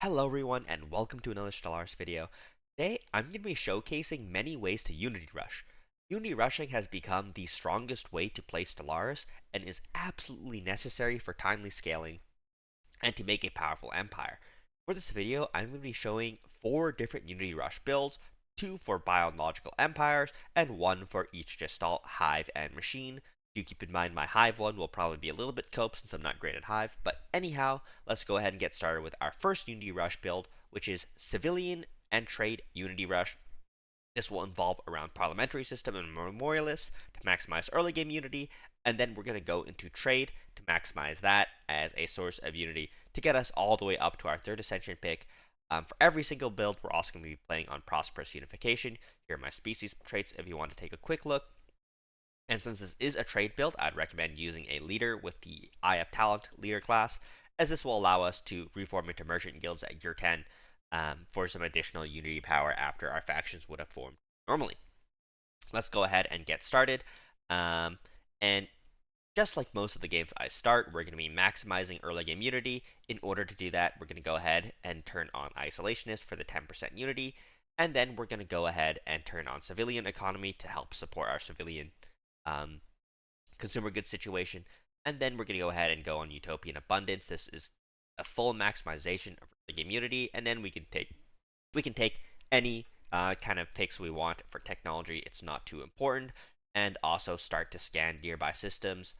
Hello everyone and welcome to another Stellaris video. Today I'm going to be showcasing many ways to Unity Rush. Unity Rushing has become the strongest way to play Stellaris and is absolutely necessary for timely scaling and to make a powerful empire. For this video I'm going to be showing 4 different Unity Rush builds, 2 for biological empires and 1 for each Gestalt, Hive, and Machine. Do keep in mind my Hive one will probably be a little bit cope since I'm not great at Hive, but anyhow, let's go ahead and get started with our first Unity Rush build, which is Civilian and Trade Unity Rush. This will involve around Parliamentary System and Memorialists to maximize early game Unity, and then we're going to go into Trade to maximize that as a source of Unity to get us all the way up to our 3rd Ascension pick. For every single build, we're also going to be playing on Prosperous Unification. Here are my species traits if you want to take a quick look. And since this is a trade build, I'd recommend using a leader with the Eye of Talent leader class, as this will allow us to reform into merchant guilds at year 10 for some additional Unity power after our factions would have formed normally. Let's go ahead and get started. And just like most of the games I start, we're going to be maximizing early game Unity. In order to do that, we're going to go ahead and turn on Isolationist for the 10% Unity, and then we're going to go ahead and turn on Civilian Economy to help support our civilian consumer goods situation, and then we're going to go ahead and go on Utopian Abundance. This is a full maximization of the game Unity, and then we can take any kind of picks we want for technology. It's not too important, and also start to scan nearby systems.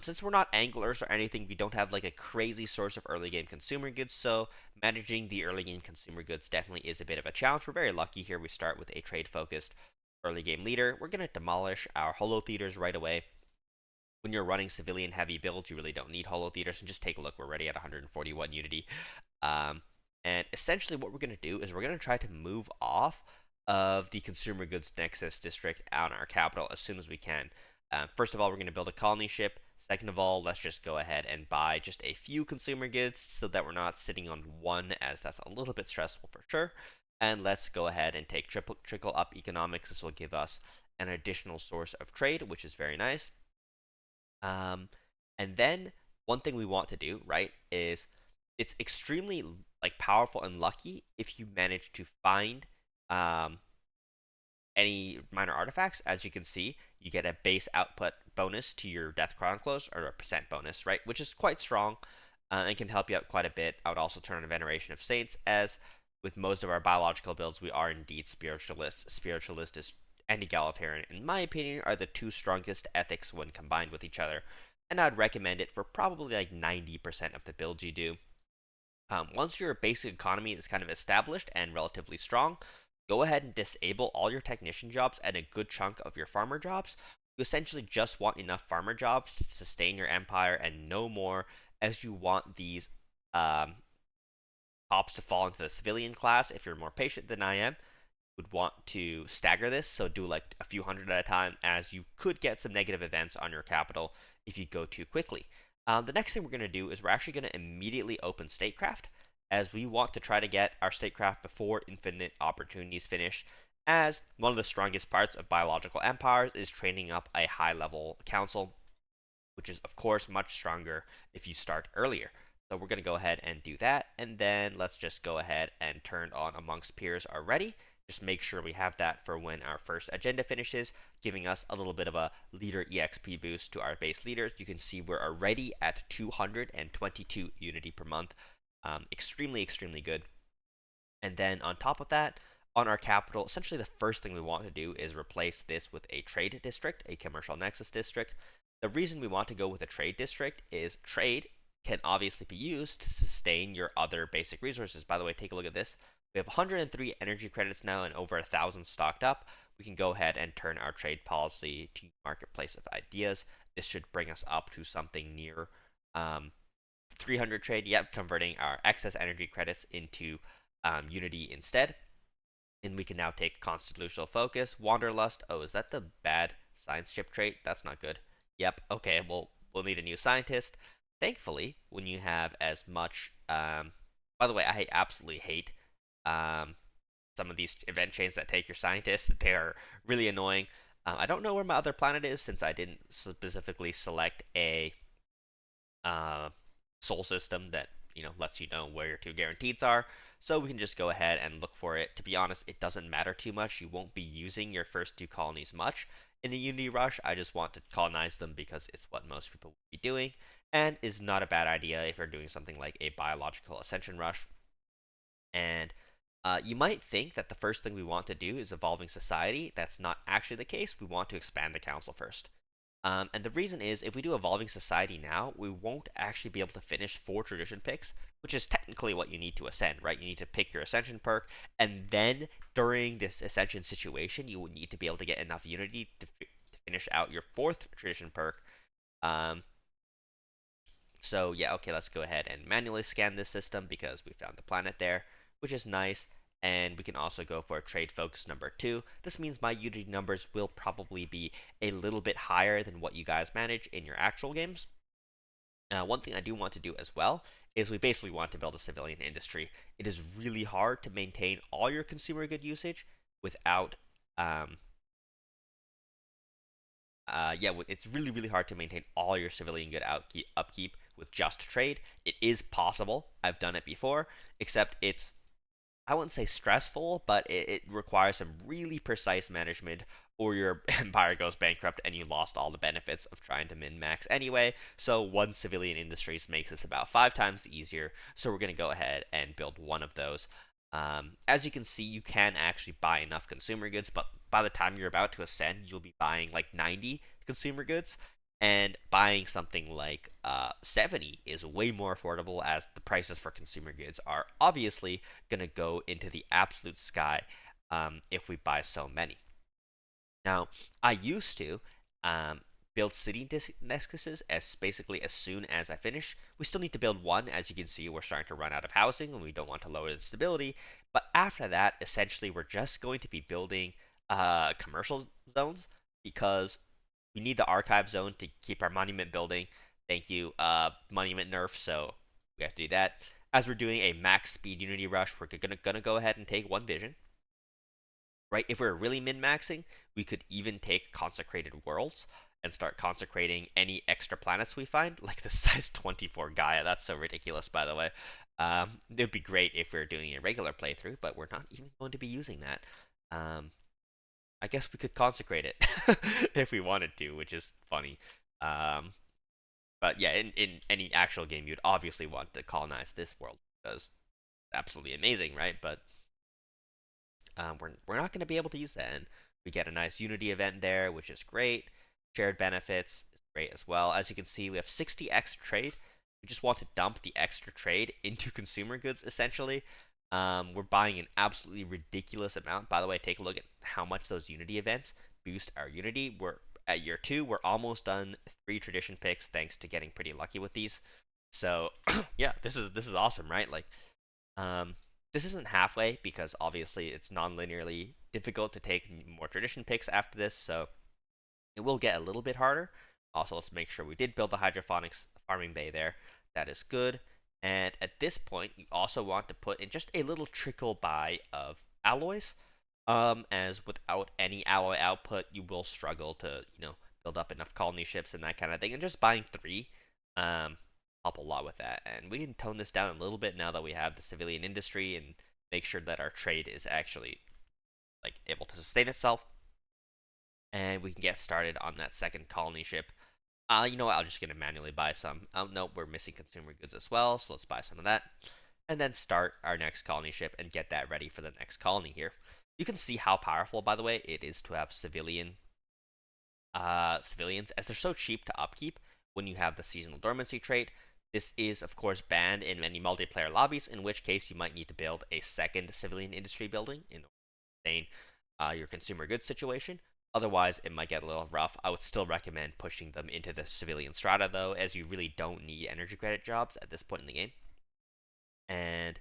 Since we're not anglers or anything, we don't have like a crazy source of early game consumer goods, so managing the early game consumer goods definitely is a bit of a challenge. We're very lucky here. We start with a trade focused early game leader. We're going to demolish our holo theaters right away. When you're running civilian heavy builds, you really don't need holo theaters, and just take a look. We're already at 141 Unity. And essentially what we're going to do is we're going to try to move off of the consumer goods nexus district on our capital as soon as we can. First of all, we're going to build a colony ship. Second of all, let's just go ahead and buy just a few consumer goods so that we're not sitting on one, as that's a little bit stressful for sure. And let's go ahead and take trickle up economics. This will give us an additional source of trade, which is very nice. And then one thing we want to do, right, is it's extremely like powerful and lucky if you manage to find any minor artifacts. As you can see, you get a base output bonus to your Death Chronicles, or a percent bonus, right, which is quite strong and can help you out quite a bit. I would also turn on a Veneration of Saints, as with most of our biological builds, we are indeed spiritualists. Spiritualist and egalitarian, in my opinion, are the 2 strongest ethics when combined with each other, and I'd recommend it for probably like 90% of the builds you do. Once your basic economy is kind of established and relatively strong, go ahead and disable all your technician jobs and a good chunk of your farmer jobs. You essentially just want enough farmer jobs to sustain your empire and no more, as you want these ops to fall into the civilian class. If you're more patient than I am, would want to stagger this, so do like a few hundred at a time, as you could get some negative events on your capital if you go too quickly. The next thing we're going to do is we're actually going to immediately open statecraft, as we want to try to get our statecraft before infinite opportunities finish, as one of the strongest parts of biological empires is training up a high level council, which is of course much stronger if you start earlier. So we're going to go ahead and do that, and then let's just go ahead and turn on Amongst Peers already. Just make sure we have that for when our first agenda finishes, giving us a little bit of a leader EXP boost to our base leaders. You can see we're already at 222 Unity per month. Extremely, extremely good. And then on top of that, on our capital, essentially the first thing we want to do is replace this with a trade district, a commercial nexus district. The reason we want to go with a trade district is trade can obviously be used to sustain your other basic resources. By the way, take a look at this. We have 103 energy credits now and over 1,000 stocked up. We can go ahead and turn our trade policy to Marketplace of Ideas. This should bring us up to something near 300 trade. Yep, converting our excess energy credits into Unity instead. And we can now take Constitutional Focus, Wanderlust. Oh, is that the bad science chip trait? That's not good. Yep, okay, we'll need a new scientist. Thankfully, when you have as much... by the way, I absolutely hate some of these event chains that take your scientists. They are really annoying. I don't know where my other planet is, since I didn't specifically select a soul system that lets you know where your two guarantees are. So we can just go ahead and look for it. To be honest, it doesn't matter too much. You won't be using your first two colonies much in a Unity rush. I just want to colonize them because it's what most people will be doing, and is not a bad idea if you're doing something like a biological ascension rush. And you might think that the first thing we want to do is evolving society. That's not actually the case. We want to expand the council first. And the reason is, if we do evolving society now, we won't actually be able to finish 4 tradition picks, which is technically what you need to ascend, right? You need to pick your ascension perk, and then during this ascension situation, you will need to be able to get enough unity to finish out your 4th tradition perk. Um, so yeah, okay, let's go ahead and manually scan this system because we found the planet there, which is nice. And we can also go for trade focus number 2. This means my Unity numbers will probably be a little bit higher than what you guys manage in your actual games. One thing I do want to do as well is we basically want to build a civilian industry. It is really hard to maintain all your consumer good usage without um, it's really hard to maintain all your civilian good upkeep with just trade. It is possible. I've done it before, except it's, I wouldn't say stressful, but it requires some really precise management, or your empire goes bankrupt and you lost all the benefits of trying to min max anyway. So one civilian industries makes this about 5 times easier. So we're going to go ahead and build one of those. As you can see, you can actually buy enough consumer goods, but by the time you're about to ascend, you'll be buying like 90 consumer goods. And buying something like 70 is way more affordable, as the prices for consumer goods are obviously going to go into the absolute sky if we buy so many. Now, I used to build city nexuses as soon as I finish. We still need to build one. As you can see, we're starting to run out of housing and we don't want to lower the stability. But after that, essentially, we're just going to be building commercial zones, because we need the archive zone to keep our monument building. Thank you, monument nerf. So we have to do that. As we're doing a max speed Unity rush, we're gonna go ahead and take one vision. Right? If we're really min-maxing, we could even take consecrated worlds and start consecrating any extra planets we find, like the size 24 Gaia. That's so ridiculous, by the way. It would be great if we were doing a regular playthrough, but we're not even going to be using that. I guess we could consecrate it if we wanted to, which is funny. Um, but yeah, in any actual game, you'd obviously want to colonize this world because it's absolutely amazing, right? But we're not going to be able to use that. And we get a nice Unity event there, which is great. Shared benefits is great as well. As you can see, we have 60 extra trade. We just want to dump the extra trade into consumer goods, essentially. We're buying an absolutely ridiculous amount. By the way, take a look at how much those Unity events boost our Unity. We're at year 2. We're almost done 3 tradition picks, thanks to getting pretty lucky with these. So yeah, this is awesome, right? Like, this isn't halfway, because obviously it's non-linearly difficult to take more tradition picks after this, so it will get a little bit harder. Also, let's make sure we did build the hydroponics farming bay there. That is good. And at this point, you also want to put in just a little trickle buy of alloys, as without any alloy output, you will struggle to, build up enough colony ships and that kind of thing. And just buying 3, help a lot with that. And we can tone this down a little bit now that we have the civilian industry, and make sure that our trade is actually like able to sustain itself. And we can get started on that second colony ship. You know what? I'll just gonna manually buy some. Oh no, we're missing consumer goods as well, so let's buy some of that. And then start our next colony ship and get that ready for the next colony here. You can see how powerful, by the way, it is to have civilians, as they're so cheap to upkeep when you have the seasonal dormancy trait. This is, of course, banned in many multiplayer lobbies, in which case you might need to build a second civilian industry building in order to sustain your consumer goods situation. Otherwise, it might get a little rough. I would still recommend pushing them into the civilian strata, though, as you really don't need energy credit jobs at this point in the game. And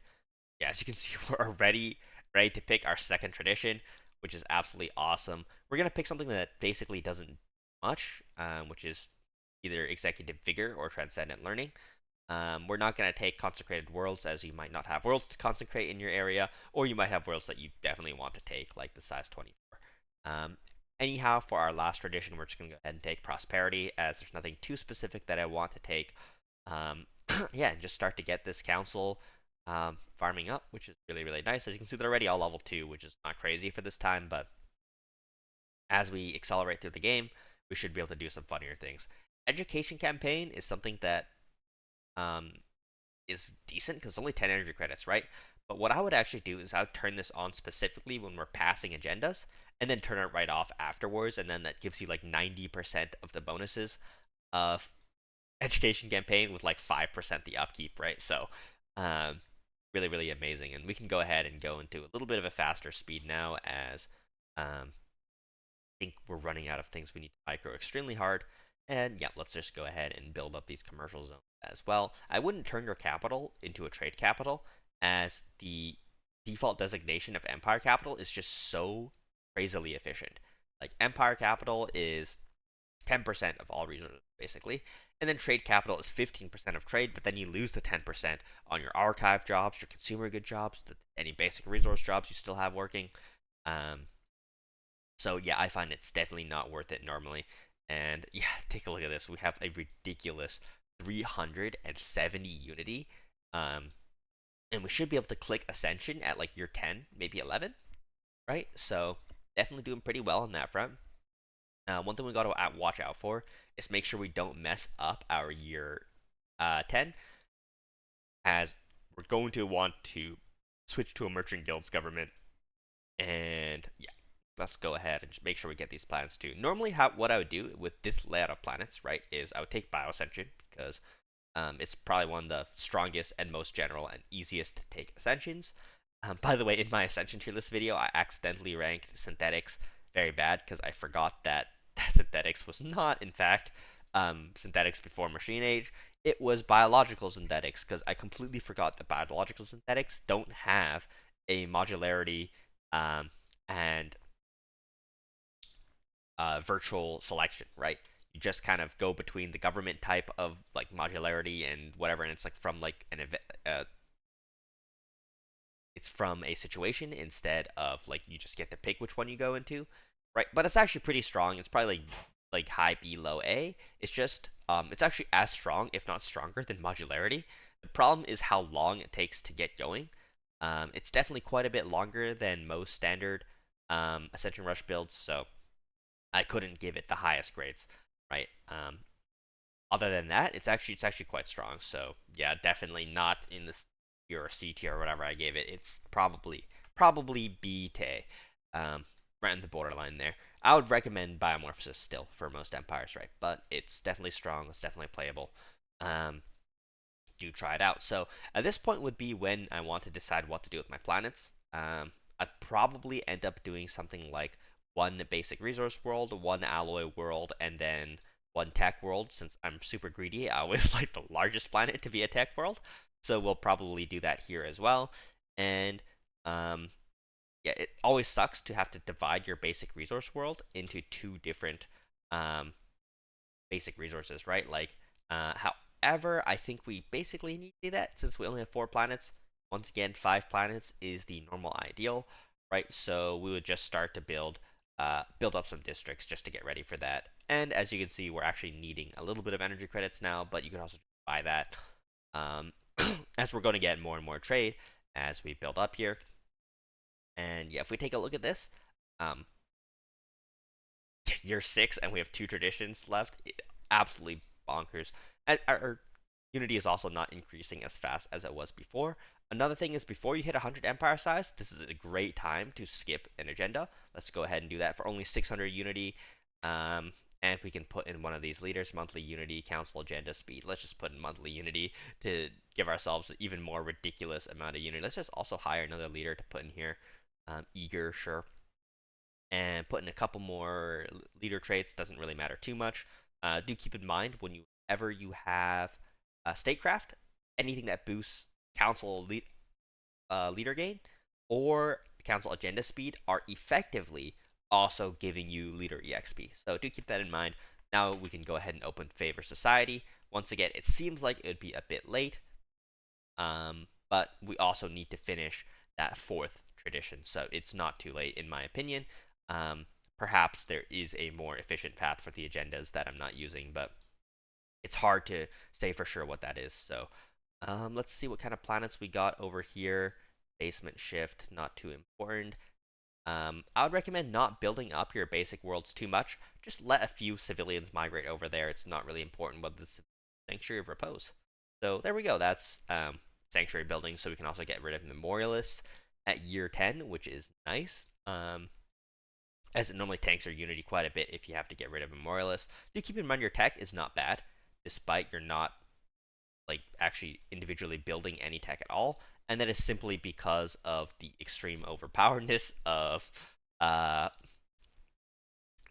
yeah, as you can see, we're already ready to pick our second tradition, which is absolutely awesome. We're going to pick something that basically doesn't do much, which is either executive vigor or transcendent learning. We're not going to take consecrated worlds, as you might not have worlds to consecrate in your area, or you might have worlds that you definitely want to take, like the size 24. Anyhow, for our last tradition, we're just going to go ahead and take prosperity, as there's nothing too specific that I want to take. yeah, and just start to get this council farming up, which is really, really nice. As you can see, they're already all level 2, which is not crazy for this time, but as we accelerate through the game, we should be able to do some funnier things. Education campaign is something that um, is decent because it's only 10 energy credits, right? But what I would actually do is I would turn this on specifically when we're passing agendas and then turn it right off afterwards. And then that gives you like 90% of the bonuses of education campaign with like 5% the upkeep, right? So, um, really, really amazing. And we can go ahead and go into a little bit of a faster speed now as think we're running out of things we need to micro extremely hard. And yeah, let's just go ahead and build up these commercial zones as well. I wouldn't turn your capital into a trade capital, as the default designation of empire capital is just so crazily efficient. Like empire capital is 10% of all resources, basically. And then trade capital is 15% of trade, but then you lose the 10% on your archive jobs, your consumer good jobs, any basic resource jobs you still have working. Um, so yeah, I find it's definitely not worth it normally. And yeah, take a look at this. We have a ridiculous 370 Unity. Um, and we should be able to click Ascension at like year 10, maybe 11, right? So definitely doing pretty well on that front. One thing we got to watch out for is make sure we don't mess up our year 10, as we're going to want to switch to a merchant guilds government. And yeah, let's go ahead and just make sure we get these planets too. Normally, what I would do with this layout of planets, right, is I would take Ascension because it's probably one of the strongest and most general and easiest to take ascensions. By the way, in my ascension tier list video, I accidentally ranked synthetics very bad because I forgot that synthetics was not, in fact, synthetics before machine age. It was biological synthetics because I completely forgot that biological synthetics don't have a modularity and virtual selection, right? You just kind of go between the government type of like modularity and whatever, and it's like from like an event. It's from a situation instead of like you just get to pick which one you go into, right? But it's actually pretty strong. It's probably like high B, low A. It's just it's actually as strong, if not stronger, than modularity. The problem is how long it takes to get going. It's definitely quite a bit longer than most standard Ascension Rush builds, so I couldn't give it the highest grades, right? Other than that, it's actually quite strong. So yeah, definitely not in this tier or C tier or whatever I gave it. It's probably B to A, right in the borderline there. I would recommend Biomorphosis still for most empires, right? But it's definitely strong. It's definitely playable. Do try it out. So at this point would be when I want to decide what to do with my planets. I'd probably end up doing something like one basic resource world, one alloy world, and then one tech world. Since I'm super greedy, I always like the largest planet to be a tech world. So we'll probably do that here as well. And yeah, it always sucks to have to divide your basic resource world into two different um, basic resources, right? Like, however, I think we basically need to do that since we only have 4 planets. Once again, 5 planets is the normal ideal, right? So we would just start to build up some districts just to get ready for that. And as you can see, we're actually needing a little bit of energy credits now, but you can also buy that as we're going to get more and more trade as we build up here. And yeah, if we take a look at this, um, year 6 and we have 2 traditions left, absolutely bonkers. And our Unity is also not increasing as fast as it was before. Another thing is, before you hit 100 empire size, this is a great time to skip an agenda. Let's go ahead and do that for only 600 Unity. And we can put in one of these leaders, monthly Unity, council agenda speed. Let's just put in monthly Unity to give ourselves an even more ridiculous amount of Unity. Let's just also hire another leader to put in here. Eager, sure. And put in a couple more leader traits, doesn't really matter too much. Do keep in mind, whenever you have statecraft, anything that boosts council leader gain or council agenda speed are effectively also giving you leader exp. So do keep that in mind. Now we can go ahead and open favor society. Once again, it seems like it would be a bit late, but we also need to finish that 4th tradition, so it's not too late in my opinion. Perhaps there is a more efficient path for the agendas that I'm not using, but it's hard to say for sure what that is. So let's see what kind of planets we got over here. Basement shift, not too important. I would recommend not building up your basic worlds too much. Just let a few civilians migrate over there. It's not really important whether the Sanctuary of Repose. So there we go. That's Sanctuary building. So we can also get rid of Memorialists at year 10, which is nice. As it normally tanks your Unity quite a bit if you have to get rid of Memorialists. Do keep in mind your tech is not bad, despite you're not like actually individually building any tech at all, and that is simply because of the extreme overpoweredness of uh,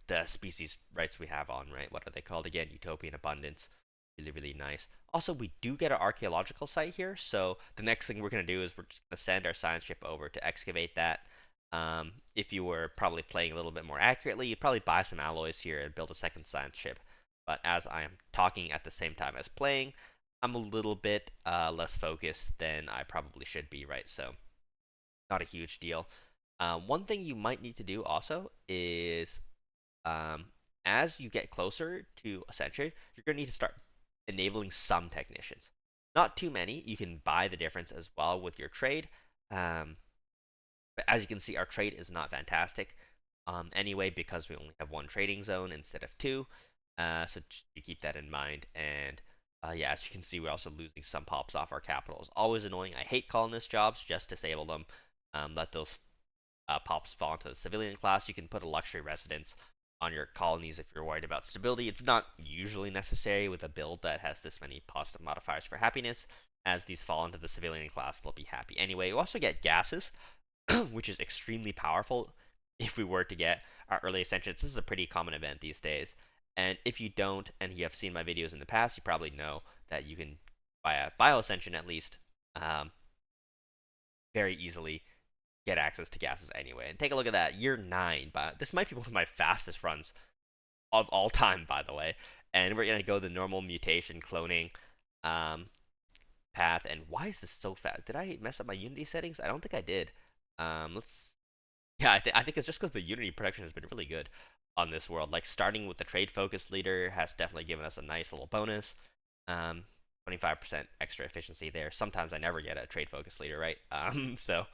the species rights we have on, right? What are they called again? Utopian abundance. Really, really nice. Also, we do get an archaeological site here, so the next thing we're going to do is we're just going to send our science ship over to excavate that. If you were probably playing a little bit more accurately, you'd probably buy some alloys here and build a second science ship. But as I am talking at the same time as playing, I'm a little bit less focused than I probably should be, right? So, not a huge deal. One thing you might need to do also is as you get closer to Ascension, you're going to need to start enabling some technicians. Not too many. You can buy the difference as well with your trade. But as you can see, our trade is not fantastic anyway because we only have one trading zone instead of two. So just you keep that in mind. And yeah, as you can see, we're also losing some pops off our capitals. Always annoying. I hate colonist jobs. Just disable them. Let those pops fall into the civilian class. You can put a luxury residence on your colonies if you're worried about stability. It's not usually necessary with a build that has this many positive modifiers for happiness. As these fall into the civilian class, they'll be happy. Anyway, you also get gases, which is extremely powerful if we were to get our early ascensions. This is a pretty common event these days. And if you don't, and you have seen my videos in the past, you probably know that you can, by a bio ascension at least, very easily get access to gases anyway. And take a look at that, year 9. But this might be one of my fastest runs of all time, by the way. And we're gonna go the normal mutation cloning path. And why is this so fast? Did I mess up my Unity settings? I don't think I did. Let's. Yeah, I think it's just because the Unity protection has been really good on this world. Like starting with the trade focus leader has definitely given us a nice little bonus. 25% extra efficiency there. Sometimes I never get a trade focus leader, right? So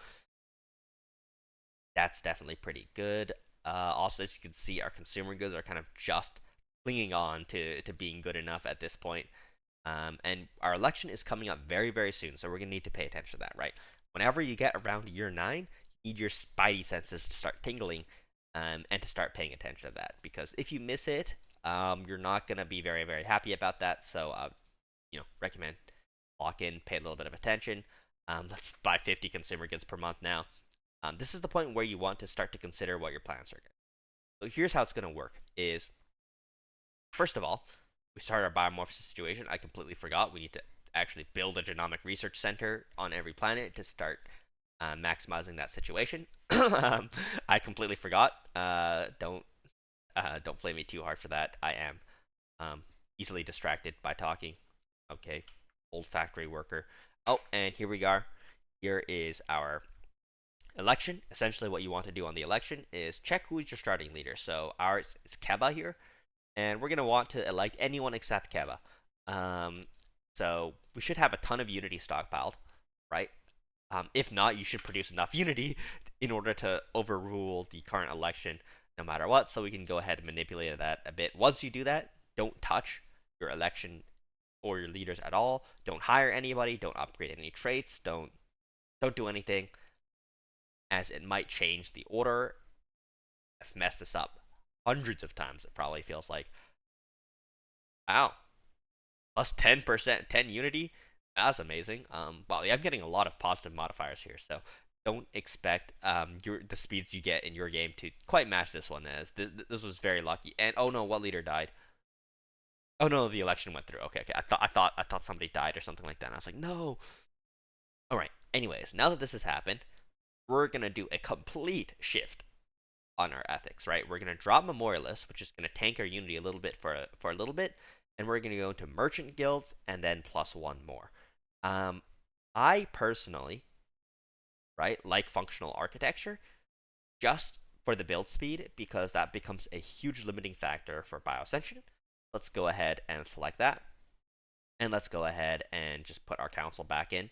that's definitely pretty good. Also, as you can see, our consumer goods are kind of just clinging on to being good enough at this point. And our election is coming up very, very soon, so we're going to need to pay attention to that, right? Whenever you get around year 9, you need your spidey senses to start tingling and to start paying attention to that. Because if you miss it, you're not going to be very, very happy about that. So, recommend lock in, pay a little bit of attention. Let's buy 50 consumer goods per month now. This is the point where you want to start to consider what your plans are. So here's how it's going to work is, first of all, we start our biomorphosis situation. I completely forgot. We need to actually build a genomic research center on every planet to start maximizing that situation. I completely forgot. Don't blame me too hard for that. I am easily distracted by talking. Okay, old factory worker. Oh, and here we are. Here is our election. Essentially, what you want to do on the election is check who's your starting leader. So ours is Keba here, and we're going to want to elect anyone except Keba. So we should have a ton of Unity stockpiled, right? If not, you should produce enough Unity in order to overrule the current election no matter what, so we can go ahead and manipulate that a bit. Once you do that, don't touch your election or your leaders at all. Don't hire anybody, don't upgrade any traits, don't do anything, as it might change the order. I've messed this up hundreds of times, it probably feels like. Wow. Plus 10%, 10 Unity? That's amazing. Well, yeah, I'm getting a lot of positive modifiers here, so don't expect the speeds you get in your game to quite match this one, as this was very lucky. And oh no, what leader died? Oh no, the election went through. Okay. I thought somebody died or something like that. And I was like, no. All right. Anyways, now that this has happened, we're gonna do a complete shift on our ethics, right? We're gonna drop memorialists, which is gonna tank our Unity a little bit for a little bit, and we're gonna go into merchant guilds and then +1 more. I personally, right, like functional architecture just for the build speed because that becomes a huge limiting factor for Bioascension. Let's go ahead and select that. And let's go ahead and just put our council back in.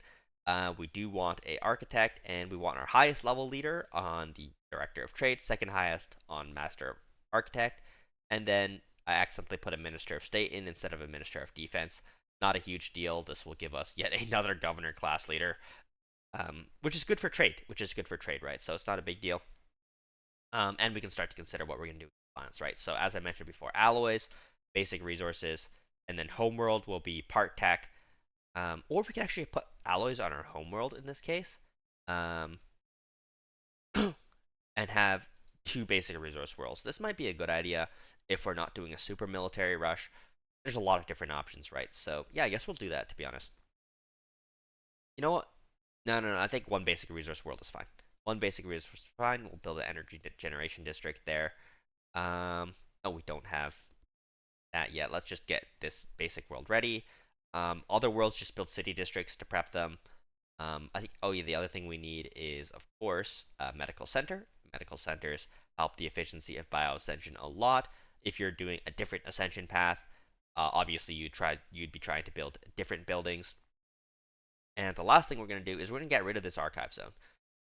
We do want a architect, and we want our highest level leader on the director of trade, second highest on master architect, and then I accidentally put a minister of state in instead of a minister of defense. Not a huge deal. This will give us yet another governor class leader, which is good for trade. Right? So it's not a big deal. And we can start to consider what we're going to do with plants, right? So as I mentioned before, alloys, basic resources, and then homeworld will be part tech. Or we can actually put alloys on our homeworld in this case, um, and have two basic resource worlds. This might be a good idea if we're not doing a super military rush. There's a lot of different options, right? So yeah, I guess we'll do that, to be honest. You know what? No. I think one basic resource world is fine. One basic resource is fine. We'll build an energy generation district there. Oh, we don't have that yet. Let's just get this basic world ready. Other worlds just build city districts to prep them. I think, oh yeah, the other thing we need is, of course, a medical center. Medical centers help the efficiency of bio-ascension a lot. If you're doing a different ascension path, obviously you'd be trying to build different buildings. And the last thing we're going to do is we're going to get rid of this archive zone.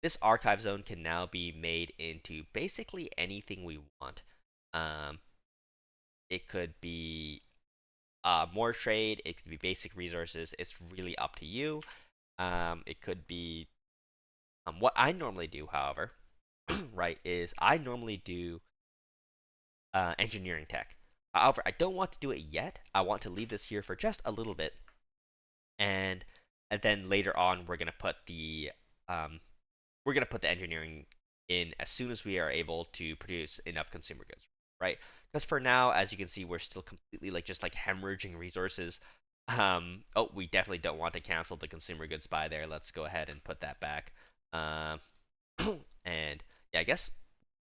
This archive zone can now be made into basically anything we want. It could be more trade. It could be basic resources. It's really up to you. It could be what I normally do, however, right, is I normally do engineering tech. However, I don't want to do it yet. I want to leave this here for just a little bit, and then later on we're gonna put the engineering in as soon as we are able to produce enough consumer goods, right? Because for now, as you can see, we're still completely just hemorrhaging resources. Oh, we definitely don't want to cancel the consumer goods buy there. Let's go ahead and put that back. Um, and yeah, I guess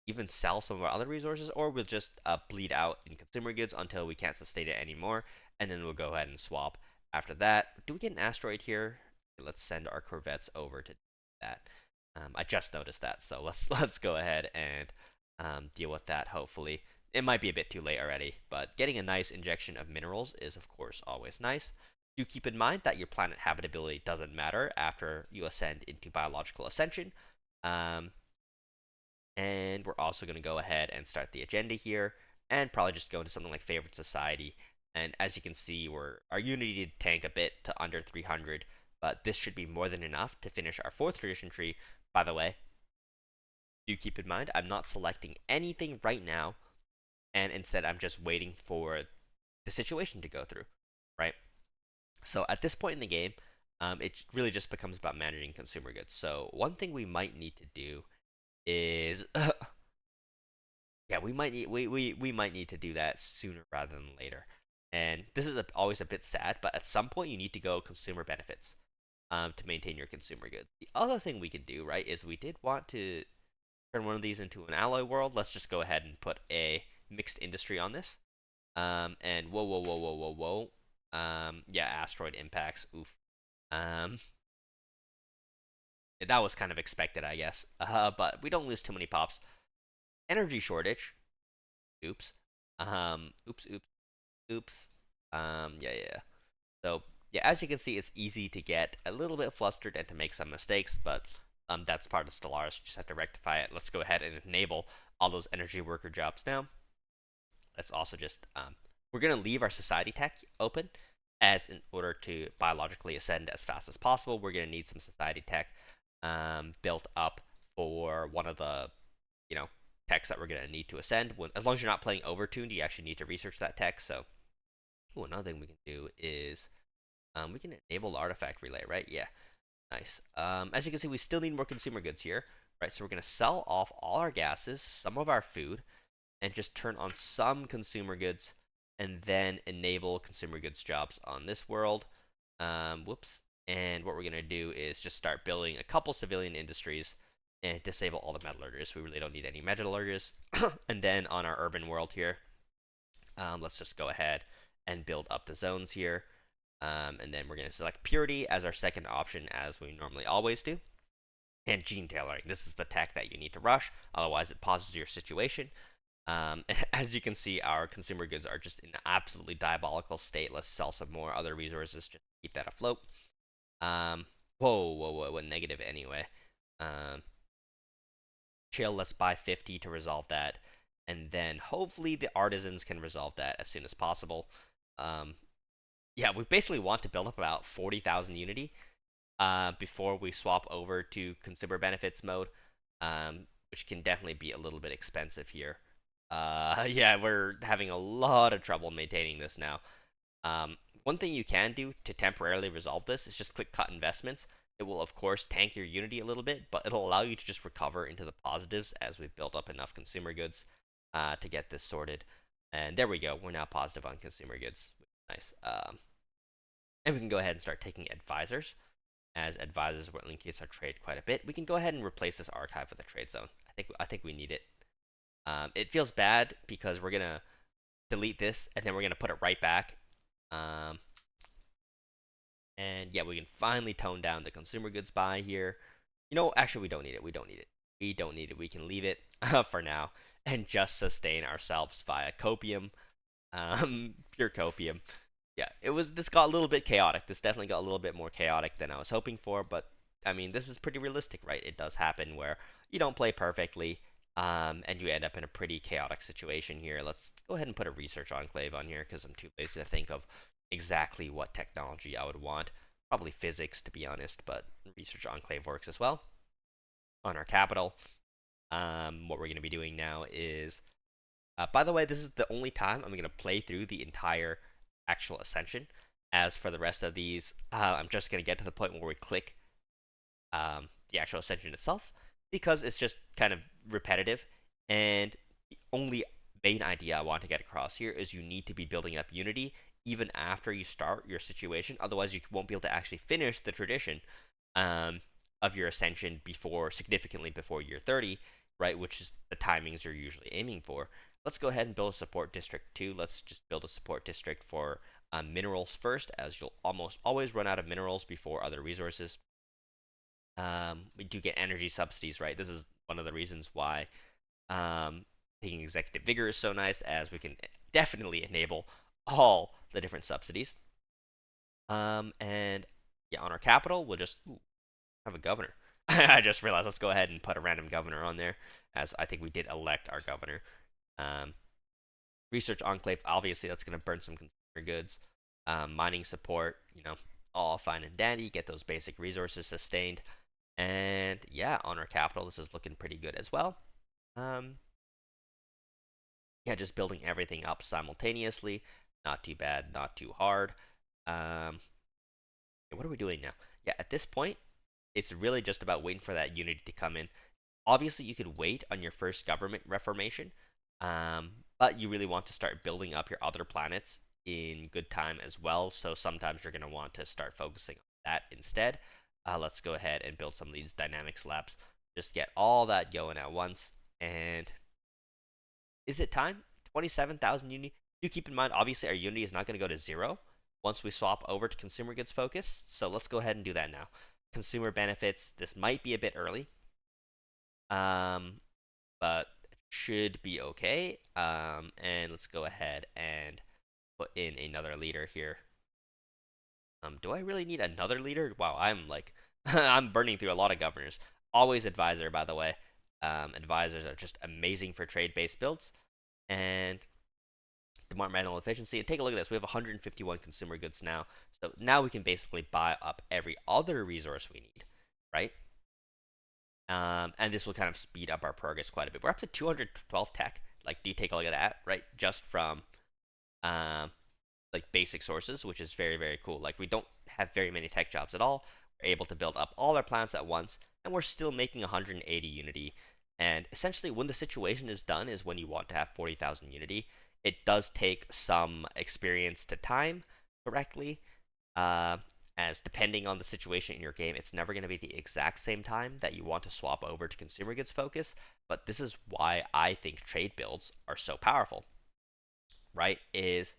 even sell some of our other resources, or we'll just bleed out in consumer goods until we can't sustain it anymore, and then we'll go ahead and swap after that. Do we get an asteroid here? Let's send our corvettes over to that. I just noticed that, so let's go ahead and deal with that. Hopefully, it might be a bit too late already, but getting a nice injection of minerals is, of course, always nice. Do keep in mind that your planet habitability doesn't matter after you ascend into biological ascension. Um, and we're also going to go ahead and start the agenda here, and probably just go into something like favorite society. And as you can see, our unity did tank a bit to under 300, but this should be more than enough to finish our fourth tradition tree. By the way, do keep in mind I'm not selecting anything right now, and instead I'm just waiting for the situation to go through, right? So at this point in the game, it really just becomes about managing consumer goods. So one thing we might need to do is yeah, we might need to do that sooner rather than later. And this is always a bit sad, but at some point you need to go consumer benefits to maintain your consumer goods. The other thing we can do, right, is we did want to turn one of these into an alloy world. Let's just go ahead and put a mixed industry on this. And whoa. Yeah, asteroid impacts. Oof. That was kind of expected, I guess. But we don't lose too many pops. Energy shortage. Oops. Oops. Yeah. So, yeah, as you can see, it's easy to get a little bit flustered and to make some mistakes, but that's part of Stellaris. You just have to rectify it. Let's go ahead and enable all those energy worker jobs now. Let's also just, we're going to leave our society tech open as in order to biologically ascend as fast as possible. We're going to need some society tech built up for one of the, techs that we're going to need to ascend. As long as you're not playing overtuned, you actually need to research that tech. So, another thing we can do is we can enable the artifact relay, right? Yeah, nice. As you can see, we still need more consumer goods here, right? So we're going to sell off all our gases, some of our food, and just turn on some consumer goods, and then enable consumer goods jobs on this world. Whoops. And what we're going to do is just start building a couple civilian industries and disable all the metallurgists. We really don't need any metallurgists. And then on our urban world here, let's just go ahead and build up the zones here. And then we're going to select purity as our second option, as we normally always do. And gene tailoring. This is the tech that you need to rush, otherwise it pauses your situation. As you can see, our consumer goods are just in an absolutely diabolical state. Let's sell some more other resources just to keep that afloat. Um, whoa, negative anyway. Um, chill, let's buy 50 to resolve that. And then hopefully the artisans can resolve that as soon as possible. Um, yeah, we basically want to build up about 40,000 Unity before we swap over to consumer benefits mode, which can definitely be a little bit expensive here. Yeah, we're having a lot of trouble maintaining this now. One thing you can do to temporarily resolve this is just click cut investments. It will, of course, tank your Unity a little bit, but it'll allow you to just recover into the positives as we build up enough consumer goods to get this sorted. And there we go. We're now positive on consumer goods. Nice. And we can go ahead and start taking advisors, as advisors will increase our trade quite a bit. We can go ahead and replace this archive with a trade zone. I think we need it. It feels bad because we're gonna delete this and then we're gonna put it right back. Um, and yeah, we can finally tone down the consumer goods buy here. Actually, we don't need it. We don't need it. We don't need it. We can leave it for now and just sustain ourselves via copium, pure copium. Yeah, this got a little bit chaotic. This definitely got a little bit more chaotic than I was hoping for, but I mean, this is pretty realistic, right? It does happen where you don't play perfectly, and you end up in a pretty chaotic situation here. Let's go ahead and put a research enclave on here because I'm too lazy to think of exactly what technology I would want. Probably physics, to be honest, but research enclave works as well. On our capital, what we're going to be doing now is, by the way, this is the only time I'm going to play through the entire actual Ascension. As for the rest of these, I'm just going to get to the point where we click the actual Ascension itself, because it's just kind of repetitive. And the only main idea I want to get across here is you need to be building up Unity even after you start your situation. Otherwise, you won't be able to actually finish the tradition of your Ascension significantly before year 30, right? Which is the timings you're usually aiming for. Let's go ahead and build a support district too. Let's just build a support district for minerals first, as you'll almost always run out of minerals before other resources. We do get energy subsidies, right? This is one of the reasons why taking executive vigor is so nice, as we can definitely enable all the different subsidies. And yeah, on our capital, we'll just have a governor. I just realized, let's go ahead and put a random governor on there, as I think we did elect our governor. Research enclave, obviously that's going to burn some consumer goods. Mining support, all fine and dandy. Get those basic resources sustained. And yeah, on our capital, this is looking pretty good as well. Yeah, just building everything up simultaneously. Not too bad, not too hard. What are we doing now? Yeah, at this point, it's really just about waiting for that unity to come in. Obviously, you could wait on your first government reformation, but you really want to start building up your other planets in good time as well. So sometimes you're going to want to start focusing on that instead. Let's go ahead and build some of these dynamics labs. Just get all that going at once. And is it time? 27,000 Unity. Do keep in mind, obviously, our Unity is not going to go to 0 once we swap over to consumer goods focus. So let's go ahead and do that now. Consumer benefits, this might be a bit early, but it should be okay. And let's go ahead and put in another leader here. Do I really need another leader? Wow, I'm like, I'm burning through a lot of governors. Always advisor, by the way. Advisors are just amazing for trade-based builds. And departmental efficiency. And take a look at this. We have 151 consumer goods now. So now we can basically buy up every other resource we need, right? And this will kind of speed up our progress quite a bit. We're up to 212 tech. Like, do you take a look at that, right? Just from like basic sources, which is very, very cool. Like, we don't have very many tech jobs at all. We're able to build up all our plants at once, and we're still making 180 Unity. And essentially, when the situation is done is when you want to have 40,000 Unity. It does take some experience to time correctly, as depending on the situation in your game, it's never going to be the exact same time that you want to swap over to consumer goods focus. But this is why I think trade builds are so powerful, right? Is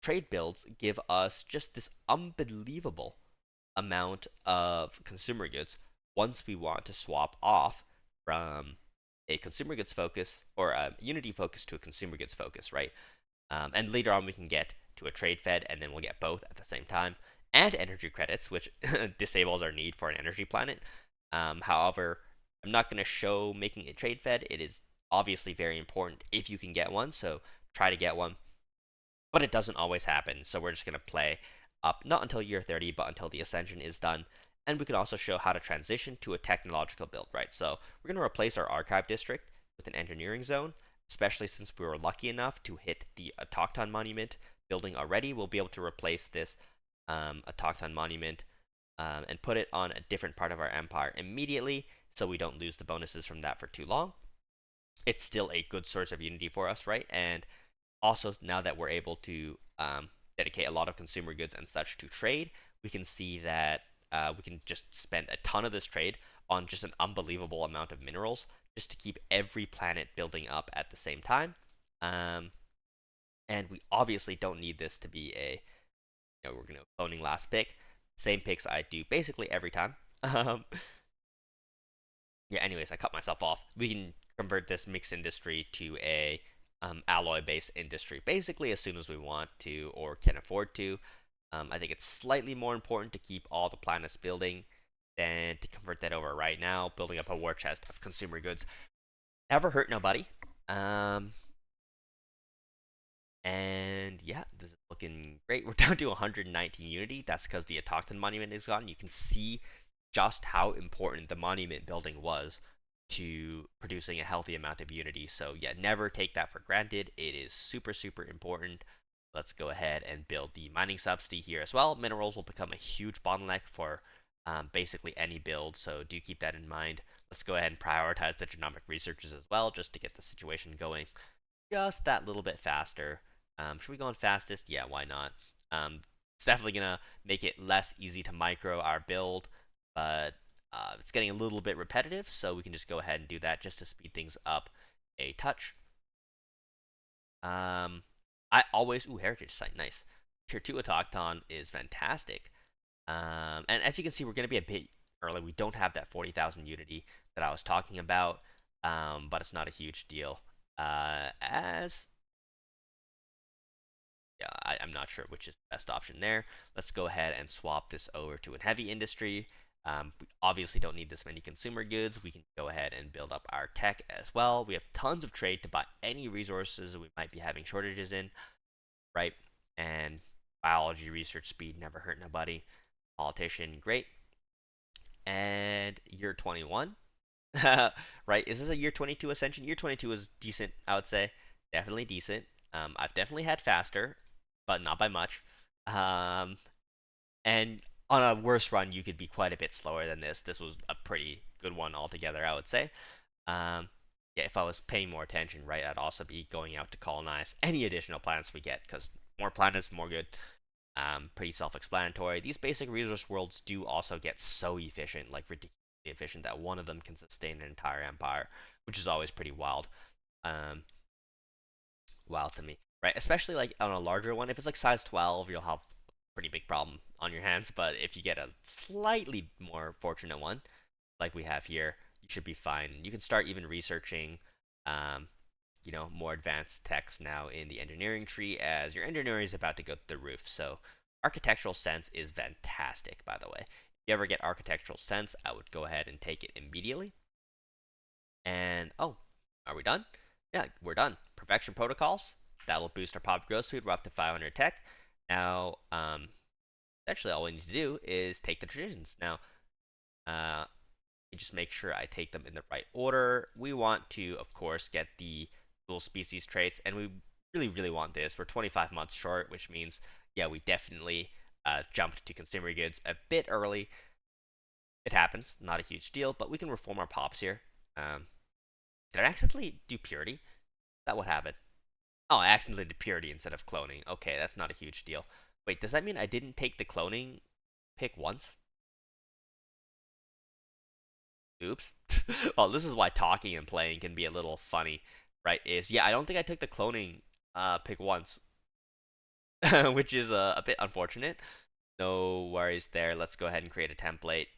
trade builds give us just this unbelievable amount of consumer goods once we want to swap off from a consumer goods focus or a Unity focus to a consumer goods focus, right? And later on, we can get to a trade fed, and then we'll get both at the same time, and energy credits, which disables our need for an energy planet. However, I'm not going to show making a trade fed. It is obviously very important if you can get one, so try to get one. But it doesn't always happen, so we're just going to play up not until year 30, but until the Ascension is done. And we can also show how to transition to a technological build, right? So we're going to replace our archive district with an engineering zone, especially since we were lucky enough to hit the Autochton Monument building already. We'll be able to replace this Autochton Monument and put it on a different part of our empire immediately, so we don't lose the bonuses from that for too long. It's still a good source of unity for us, right? And also, now that we're able to dedicate a lot of consumer goods and such to trade, we can see that we can just spend a ton of this trade on just an unbelievable amount of minerals just to keep every planet building up at the same time. And we obviously don't need this to be a, we're going to cloning last pick. Same picks I do basically every time. Yeah, anyways, I cut myself off. We can convert this mixed industry to a alloy-based industry basically as soon as we want to or can afford to. I think it's slightly more important to keep all the planets building than to convert that over right now. Building up a war chest of consumer goods never hurt nobody. And yeah, this is looking great. We're down to 119 unity. That's because the Autochton Monument is gone. You can see just how important the monument building was to producing a healthy amount of unity. So yeah, never take that for granted. It is super, super important. Let's go ahead and build the mining subsidy here as well. Minerals will become a huge bottleneck for basically any build, so do keep that in mind. Let's go ahead and prioritize the genomic researches as well, just to get the situation going just that little bit faster. Should we go on fastest? Yeah, why not? It's definitely going to make it less easy to micro our build, but it's getting a little bit repetitive, so we can just go ahead and do that just to speed things up a touch. I always, heritage site, nice. Tier 2 Autochton is fantastic. And as you can see, we're going to be a bit early. We don't have that 40,000 unity that I was talking about, but it's not a huge deal. I'm not sure which is the best option there. Let's go ahead and swap this over to a heavy industry. We obviously don't need this many consumer goods. We can go ahead and build up our tech as well. We have tons of trade to buy any resources we might be having shortages in, right? And biology research speed never hurt nobody. Politician, great. And year 21, right? Is this a year 22 Ascension? Year 22 is decent, I would say. Definitely decent. I've definitely had faster, but not by much. And on a worse run, you could be quite a bit slower than this. This was a pretty good one altogether, I would say. Yeah, if I was paying more attention, right, I'd also be going out to colonize any additional planets we get, because more planets, more good. Pretty self-explanatory. These basic resource worlds do also get so efficient, like ridiculously efficient, that one of them can sustain an entire empire, which is always pretty wild. Wild to me, right? Especially like on a larger one. If it's like size 12, you'll have a pretty big problem on your hands. But if you get a slightly more fortunate one, like we have here, you should be fine. You can start even researching, more advanced techs now in the engineering tree, as your engineering is about to go through the roof. So architectural sense is fantastic, by the way. If you ever get architectural sense, I would go ahead and take it immediately. And oh, are we done? Yeah, we're done. Perfection protocols. That'll boost our pop growth speed. We're up to 500 tech. Now, actually, all we need to do is take the traditions. Now, just make sure I take them in the right order. We want to, of course, get the dual species traits, and we really, really want this. We're 25 months short, which means, yeah, we definitely jumped to consumer goods a bit early. It happens, not a huge deal, but we can reform our pops here. Did I accidentally do purity? Is that what happened? Oh, I accidentally did purity instead of cloning. Okay, that's not a huge deal. Wait, does that mean I didn't take the cloning pick once? Oops. Well, this is why talking and playing can be a little funny, right? Yeah, I don't think I took the cloning pick once, which is a bit unfortunate. No worries there. Let's go ahead and create a template.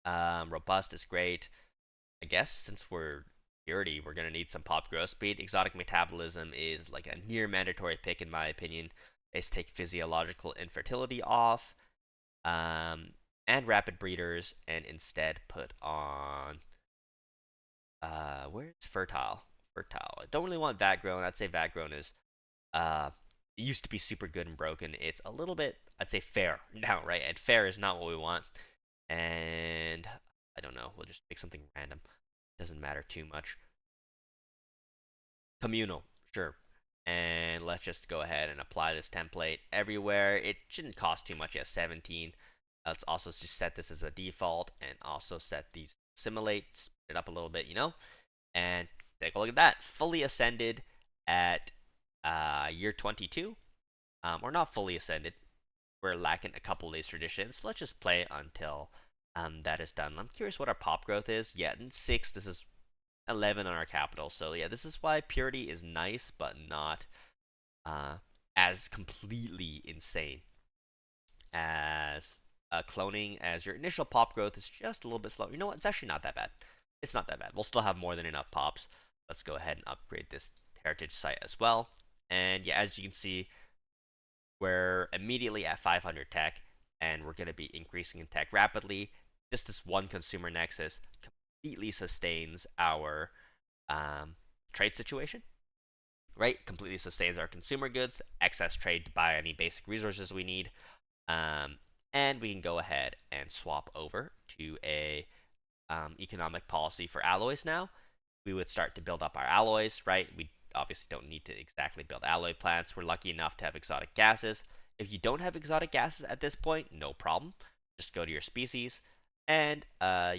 Robust is great. I guess since we're purity, we're gonna need some pop growth speed. Exotic metabolism is like a near mandatory pick in my opinion. Is take physiological infertility off, um, and rapid breeders, and instead put on where's fertile? Fertile. I don't really want vat grown. I'd say vat grown is uh it used to be super good and broken. It's a little bit, I'd say, fair now, right? And fair is not what we want. And I don't know. We'll just pick something random. Doesn't matter too much. Communal, sure. And let's just go ahead and apply this template everywhere. It shouldn't cost too much at 17. Let's also just set this as a default and also set these simulate, split it up a little bit, and take a look at that. Fully ascended at year 22. Or not fully ascended. We're lacking a couple of these traditions. Let's just play until that is done. I'm curious what our pop growth is. Yeah, in 6, this is 11 on our capital. So yeah, this is why purity is nice, but not as completely insane as cloning, as your initial pop growth is just a little bit slow. You know what? It's actually not that bad. It's not that bad. We'll still have more than enough pops. Let's go ahead and upgrade this heritage site as well. And yeah, as you can see, we're immediately at 500 tech, and we're going to be increasing in tech rapidly. Just this one consumer nexus completely sustains our trade situation, right? Completely sustains our consumer goods, excess trade to buy any basic resources we need. And we can go ahead and swap over to a economic policy for alloys now. We would start to build up our alloys, right? We obviously don't need to exactly build alloy plants. We're lucky enough to have exotic gases. If you don't have exotic gases at this point, no problem. Just go to your species, and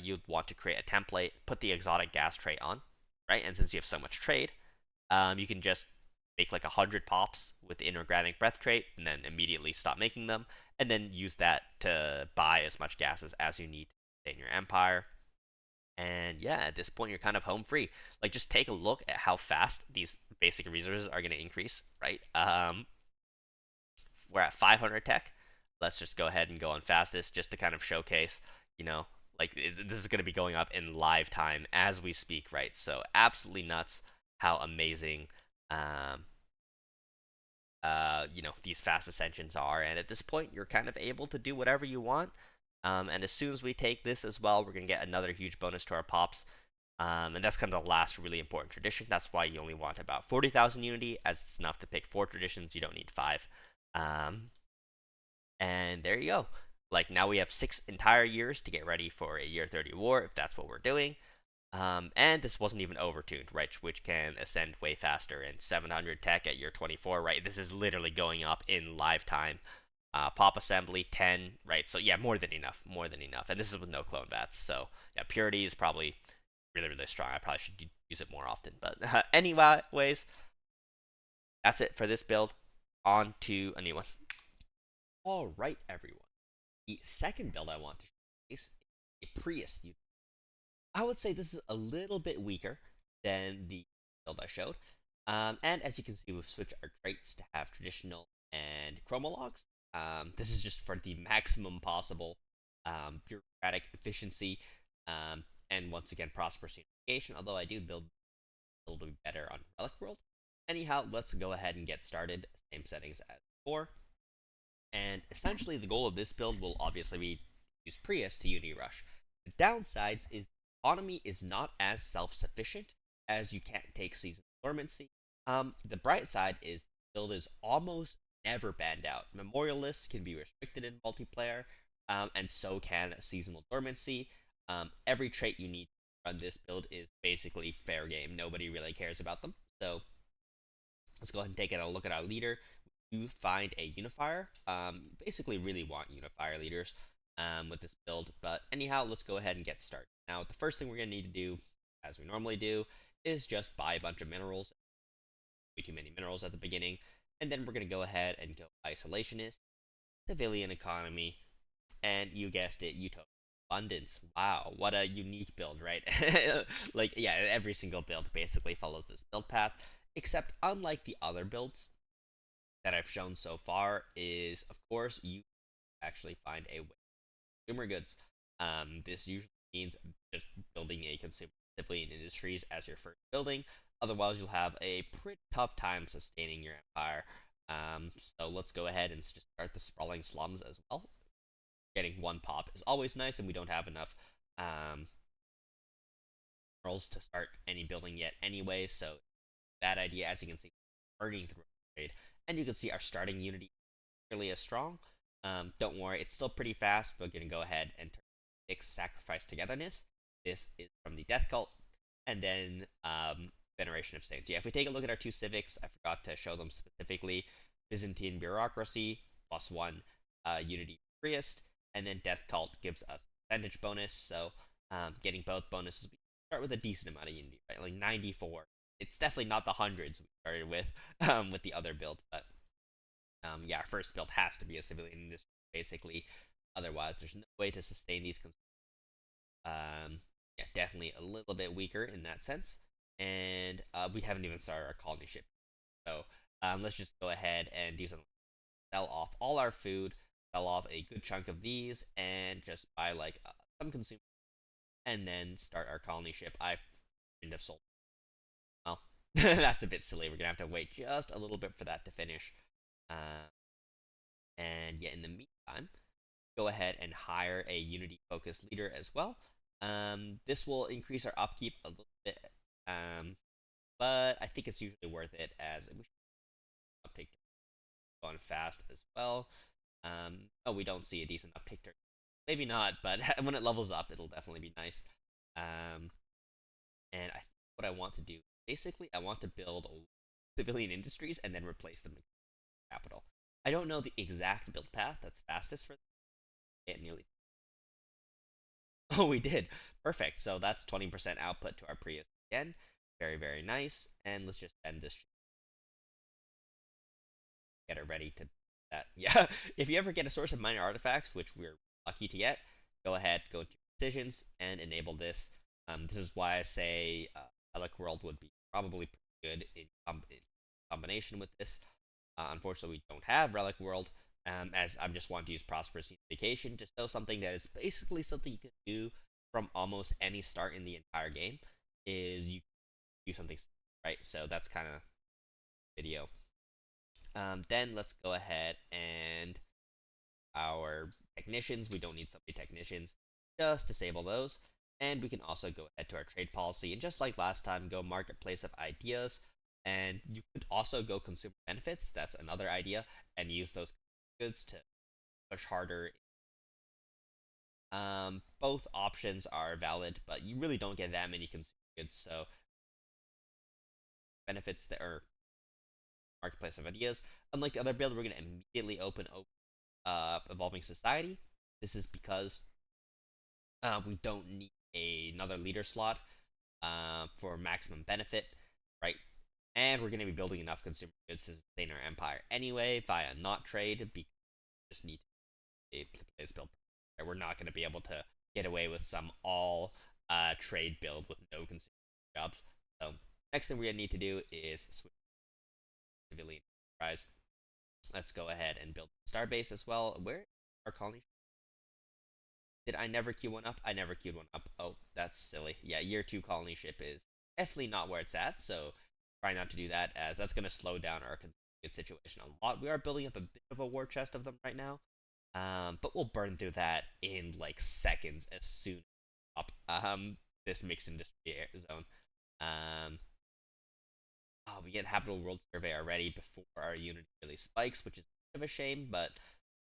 you'd want to create a template, put the exotic gas trait on, right? And since you have so much trade, you can just make like 100 pops with the inorganic breath trait, and then immediately stop making them, and then use that to buy as much gases as you need to sustain your empire. And yeah, at this point, you're kind of home free. Like, just take a look at how fast these basic resources are going to increase, right? We're at 500 tech. Let's just go ahead and go on fastest just to kind of showcase, you know, like this is going to be going up in live time as we speak, right? So absolutely nuts how amazing, these fast ascensions are. And at this point, you're kind of able to do whatever you want. And as soon as we take this as well, we're going to get another huge bonus to our pops. And that's kind of the last really important tradition. That's why you only want about 40,000 unity, as it's enough to pick 4 traditions. You don't need 5. Um, and there you go. Like, now we have 6 entire years to get ready for a year 30 war, if that's what we're doing. And this wasn't even overtuned, right? Which can ascend way faster. And 700 tech at year 24, right? This is literally going up in live time. Pop assembly 10, right? So yeah, more than enough, more than enough. And this is with no clone vats. So yeah, purity is probably really, really strong. I probably should use it more often. But anyways, that's it for this build. On to a new one. All right, everyone. The second build I want to showcase is a Prius. I would say this is a little bit weaker than the build I showed. And as you can see, we've switched our traits to have traditional and chromologs. This is just for the maximum possible bureaucratic efficiency, and once again, prosperous unification, although I do build a little bit better on Relic World. Anyhow, let's go ahead and get started. Same settings as before. And essentially, the goal of this build will obviously be to use Prius to Unity Rush. The downsides is the economy is not as self-sufficient, as you can't take seasonal dormancy. The bright side is the build is almost never banned out. Memorial lists can be restricted in multiplayer, and so can seasonal dormancy. Every trait you need to run this build is basically fair game. Nobody really cares about them. So let's go ahead and take a look at our leader. You find a unifier. Basically, really want unifier leaders with this build. But anyhow, let's go ahead and get started. Now, the first thing we're going to need to do, as we normally do, is just buy a bunch of minerals. Way too many minerals at the beginning. And then we're going to go ahead and go isolationist, civilian economy, and you guessed it, utopia abundance. Wow, what a unique build, right? Like, yeah, every single build basically follows this build path, except unlike the other builds that I've shown so far, is of course you actually find a way to consumer goods. This usually means just building building a consumer civilian industries as your first building. Otherwise, you'll have a pretty tough time sustaining your empire. So let's go ahead and just start the sprawling slums as well. Getting one pop is always nice, and we don't have enough minerals to start any building yet anyway, so bad idea. As you can see, burning through trade, and you can see our starting unity really as strong. Don't worry, it's still pretty fast. We're gonna go ahead and turn 6 sacrifice togetherness. This is from the death cult, and then veneration of saints. Yeah, if we take a look at our 2 civics, I forgot to show them specifically. Byzantine bureaucracy +1 unity priest, and then death cult gives us percentage bonus. So getting both bonuses, we start with a decent amount of unity, right? Like 94. It's definitely not the hundreds we started with the other build, but yeah, our first build has to be a civilian industry, basically. Otherwise, there's no way to sustain these. Yeah, definitely a little bit weaker in that sense. And we haven't even started our colony ship. So let's just go ahead and do something. Sell off all our food, sell off a good chunk of these, and just buy like some consumer, and then start our colony ship. I shouldn't have sold. Well, that's a bit silly. We're gonna have to wait just a little bit for that to finish. And yeah, in the meantime, go ahead and hire a Unity focused leader as well. This will increase our upkeep a little bit, but I think it's usually worth it as we should uptake on fast as well. Oh, we don't see a decent uptake turn. Maybe not, but when it levels up, it'll definitely be nice. And what I want to do, basically, I want to build civilian industries and then replace them with capital. I don't know the exact build path that's fastest for it nearly. Oh, we did. Perfect. So that's 20% output to our Prius again. Very, very nice. And let's just end this. Get it ready to that. Yeah. If you ever get a source of minor artifacts, which we're lucky to get, go ahead, go into decisions, and enable this. This is why I say Relic World would be probably pretty good in combination with this. Unfortunately, we don't have Relic World, as I just want to use Prosperous Unification, just so something that is basically something you can do from almost any start in the entire game is you do something, right? So that's kind of video. Then let's go ahead and our technicians. We don't need so many technicians. Just disable those. And we can also go ahead to our trade policy. And just like last time, go marketplace of ideas. And you could also go consumer benefits. That's another idea. And use those goods to push harder. Both options are valid, but you really don't get that many consumer goods. So benefits that are marketplace of ideas. Unlike the other build, we're going to immediately open Evolving Society. This is because we don't need another leader slot for maximum benefit, right? And we're going to be building enough consumer goods to sustain our empire anyway via not trade. Because we just need a place build. We're not going to be able to get away with some all trade build with no consumer jobs. So next thing we're going to need to do is switch to civilian enterprise. Let's go ahead and build Starbase as well. Where our colony? Did I never queue one up? I never queued one up. Oh, that's silly. Yeah, year 2 colony ship is definitely not where it's at, so try not to do that, as that's going to slow down our situation a lot. We are building up a bit of a war chest of them right now, but we'll burn through that in like seconds as soon as this mixed industry zone. Oh, we get Habitable World Survey already before our unit really spikes, which is a bit of a shame, but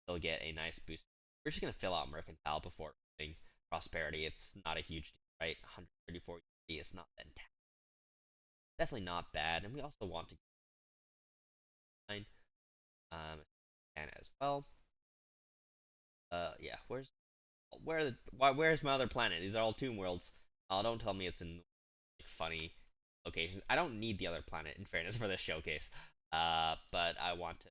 still get a nice boost. We're just going to fill out Mercantile before running Prosperity. It's not a huge deal, right? 134 USD is not fantastic. Definitely not bad, and we also want to get and as well. Yeah, where's my other planet? These are all Tomb Worlds. Oh, don't tell me it's in like funny locations. I don't need the other planet, in fairness, for this showcase. But I want to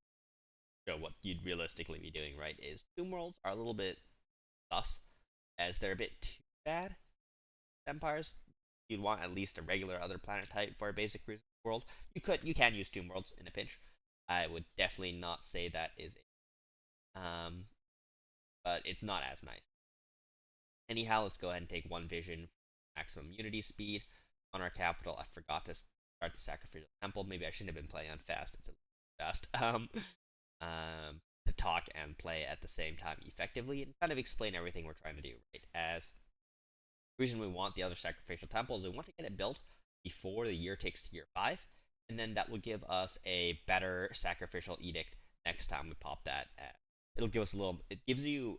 show what you'd realistically be doing, right? Is Tomb Worlds are a little bit sus, as they're a bit too bad. Empires, you'd want at least a regular other planet type for a basic world. You can use Tomb Worlds in a pinch. I would definitely not say that is but it's not as nice. Anyhow, let's go ahead and take one vision maximum unity speed on our capital. I forgot to start the sacrificial temple. Maybe I shouldn't have been playing on fast. It's a little fast. To talk and play at the same time effectively and kind of explain everything we're trying to do, right? As the reason we want the other sacrificial temple is we want to get it built before the year takes to year 5, and then that will give us a better sacrificial edict next time we pop that. It'll give us a little. It gives you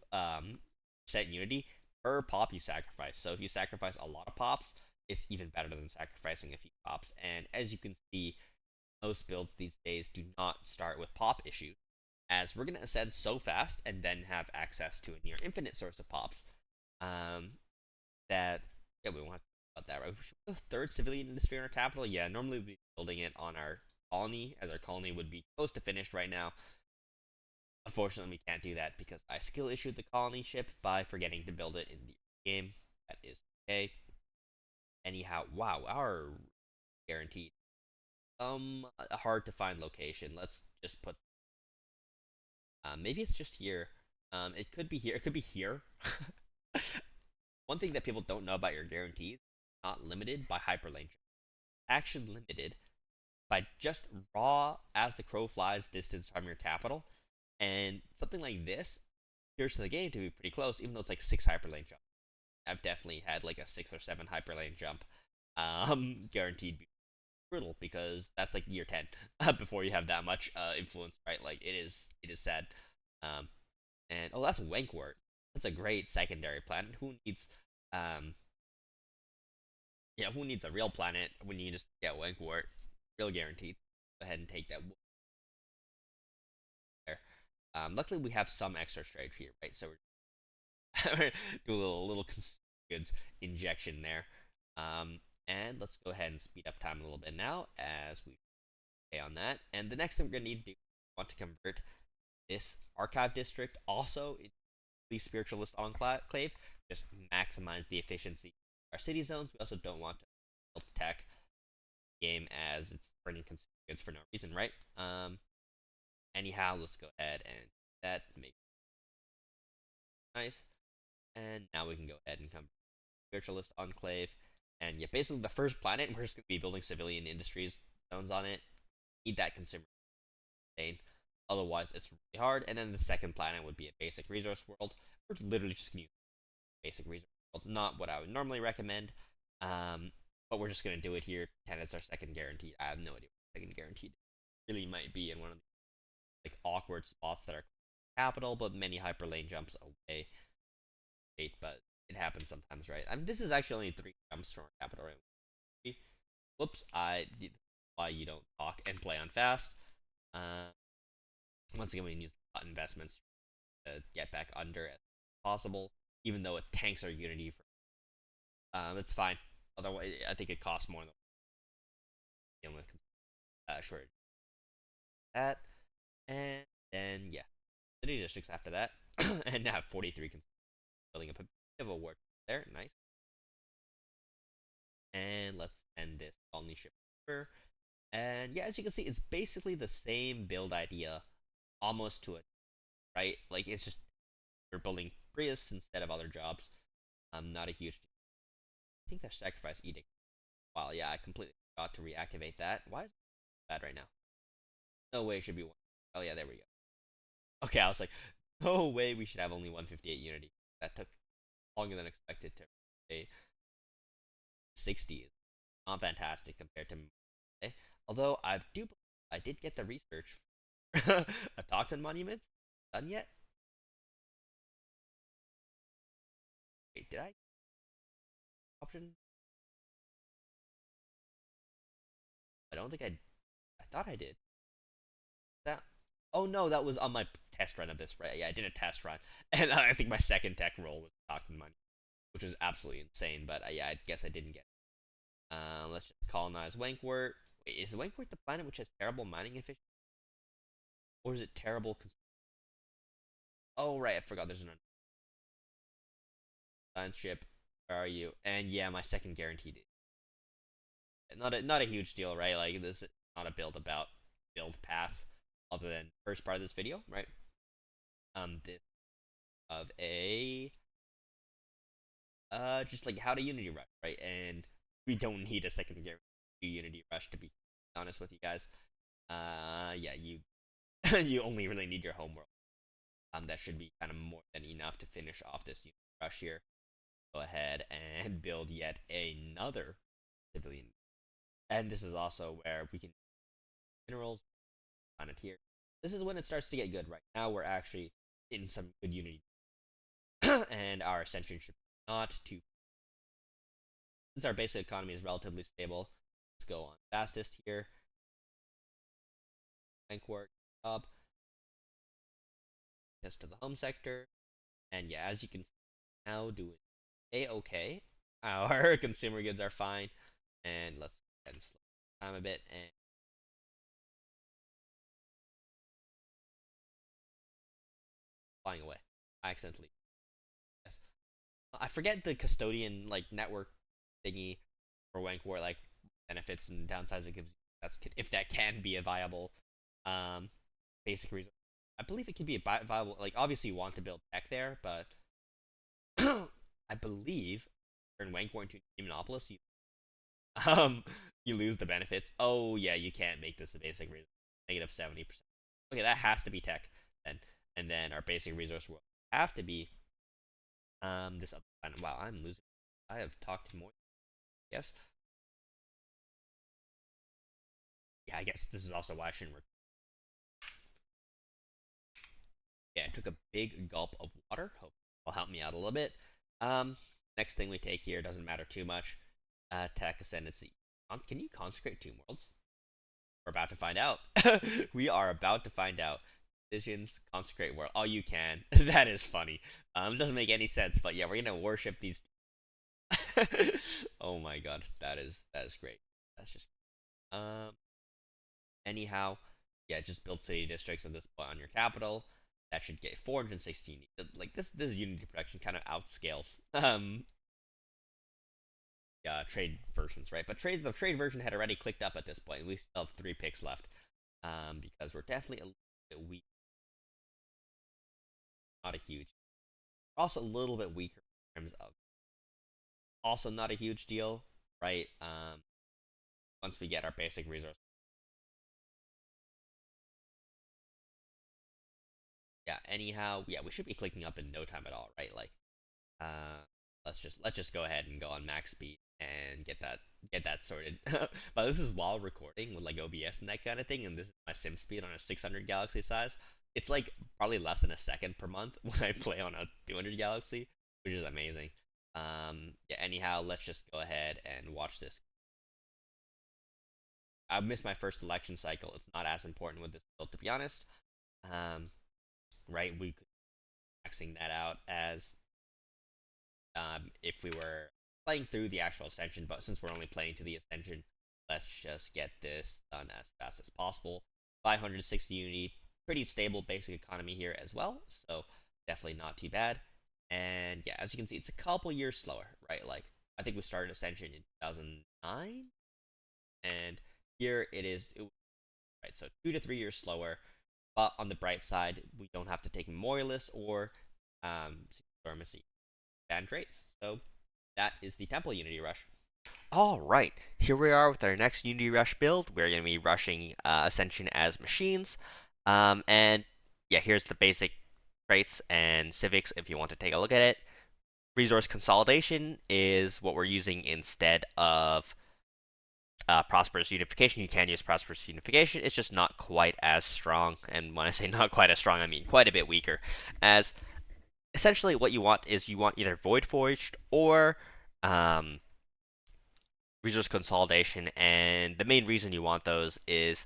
set unity per pop you sacrifice. So if you sacrifice a lot of pops, it's even better than sacrificing a few pops. And as you can see, most builds these days do not start with pop issues, as we're gonna ascend so fast and then have access to a near infinite source of pops. That yeah, we won't have to talk about that, right? The third civilian industry in our capital. Yeah, normally we'd be building it on our colony, as our colony would be close to finished right now. Unfortunately, we can't do that because I skill issued the colony ship by forgetting to build it in the game. That is okay. Anyhow, wow, our guaranteed a hard to find location. Let's just put maybe it's just here. It could be here. It could be here. One thing that people don't know about your guarantees, not limited by hyperlane. Action limited by just raw as the crow flies distance from your capital. And something like this appears to the game to be pretty close, even though it's like 6 hyperlane jump. I've definitely had like a 6 or 7 hyperlane jump guaranteed brutal, because that's like year 10 before you have that much influence, right? Like it is sad. And oh, that's Wankwort. That's a great secondary planet. Who needs yeah, who needs a real planet when you just get Wankwort? Real guaranteed. Go ahead and take that there. Luckily we have some extra trade here, right? So we're do a little goods injection there. And let's go ahead and speed up time a little bit now as we stay on that. And the next thing we're gonna need to do, we want to convert this archive district also into the spiritualist enclave. Just maximize the efficiency of our city zones. We also don't want to build tech game as it's bringing consumer goods for no reason, right? Anyhow, let's go ahead and that make it nice. And now we can go ahead and come spiritualist enclave. And yeah, basically the first planet, we're just going to be building civilian industries zones on it. Need that consumer sustain. Otherwise, it's really hard. And then the second planet would be a basic resource world. We're literally just going to use basic resource world. Not what I would normally recommend. But we're just going to do it here. 10 is our second guaranteed. I have no idea what second guaranteed really might be in one of the like awkward spots that are capital, but many hyperlane jumps away. But it happens sometimes, right? I mean, this is actually only 3 jumps from our capital, right? Whoops, why you don't talk and play on fast. Once again, we can use investments to get back under as possible, even though it tanks our unity. It's fine. Otherwise, I think it costs more than dealing with shortage. That, and then yeah, city districts after that, and now have 43 building up a bit of a war there. Nice. And let's end this colony ship over. And yeah, as you can see, it's basically the same build idea, almost to it, right? Like it's just we're building Prius instead of other jobs. Not a huge. I think that sacrifice edict. Wow, yeah, I completely forgot to reactivate that. Why is it bad right now? No way it should be one. Oh yeah, there we go. Okay, I was like, no way we should have only 158 unity. That took longer than expected to a 60. Not fantastic compared to me. Although I did get the research for a toxin monuments done yet. Wait, did I option? I don't think I thought I did. That oh no, that was on my test run of this, right? Yeah, I did a test run, and I think my second tech roll was toxin money, which was absolutely insane. But yeah, I guess I didn't get it. Let's just colonize Wankwort. Wait, is Wankwort the planet which has terrible mining efficiency, or is it terrible? Oh right, I forgot. There's an science ship. Where are you? And yeah, my second guaranteed. Not a huge deal, right? Like this is not a build paths other than first part of this video, right? This of a just like how to Unity Rush, right? And we don't need a secondary Unity Rush to be honest with you guys. Yeah, you you only really need your homeworld. That should be kind of more than enough to finish off this Unity Rush here. Go ahead and build yet another civilian, and this is also where we can minerals on it here. This is when it starts to get good. Right now, we're actually in some good Unity, and our Ascension should not too. Since our basic economy is relatively stable, let's go on fastest here. Bank work up, just to the home sector, and yeah, as you can see, now doing okay. Our consumer goods are fine, and let's go ahead and slow time a bit and flying away. I accidentally. Yes. I forget the custodian like network thingy for Wankworth, like benefits and downsides it gives. That's if that can be a viable um basic resource. I believe it can be a viable. Like obviously you want to build tech there, but I believe in Wankworth into Monopolist, um you lose the benefits. Oh yeah, you can't make this a basic resource. Negative 70%. Okay, that has to be tech then, and then our basic resource will have to be this other planet. Wow, I'm losing. I have talked more. Yes. Yeah, I guess this is also why I shouldn't. Yeah, I took a big gulp of water. Hope will help me out a little bit. Um, Next thing we take here doesn't matter too much. Tech Ascendancy. Can you consecrate two worlds? We're about to find out. We are about to find out. Decisions, consecrate world. Oh, you can. That is funny. It doesn't make any sense, but yeah, we're gonna worship these. Oh my god, that is great. That's just um. Anyhow, yeah, just build city districts at this point on your capital. That should get 416. Like this Unity production kind of outscales trade versions, right? But the trade version had already clicked up at this point. We still have 3 picks left, because we're definitely a little bit weak. Not a huge. Also a little bit weaker in terms of. Also not a huge deal, right? Once we get our basic resource. Yeah. Anyhow, yeah, we should be clicking up in no time at all, right? Like, uh, let's just go ahead and go on max speed and get that sorted. But this is while recording with like OBS and that kind of thing, and this is my sim speed on a 600 galaxy size. It's like probably less than a second per month when I play on a 200 galaxy, which is amazing. Yeah. Anyhow, let's just go ahead and watch this. I missed my first election cycle. It's not as important with this build, to be honest. Um, right? We could be maxing that out as if we were playing through the actual Ascension, but since we're only playing to the Ascension, let's just get this done as fast as possible. 560 Unity, pretty stable basic economy here as well, so definitely not too bad. And yeah, as you can see, it's a couple years slower, right? Like, I think we started Ascension in 2009, and here it is, right? So 2 to 3 years slower, but on the bright side, we don't have to take Memorialists or Pharmacy banned traits. So that is the Temple Unity Rush. Alright, here we are with our next Unity Rush build. We're going to be rushing Ascension as machines. And yeah, here's the basic traits and civics if you want to take a look at it. Resource consolidation is what we're using instead of prosperous unification. You can use prosperous unification, it's just not quite as strong. And when I say not quite as strong, I mean quite a bit weaker. As essentially what you want is you want either Void Forged or resource consolidation, and the main reason you want those is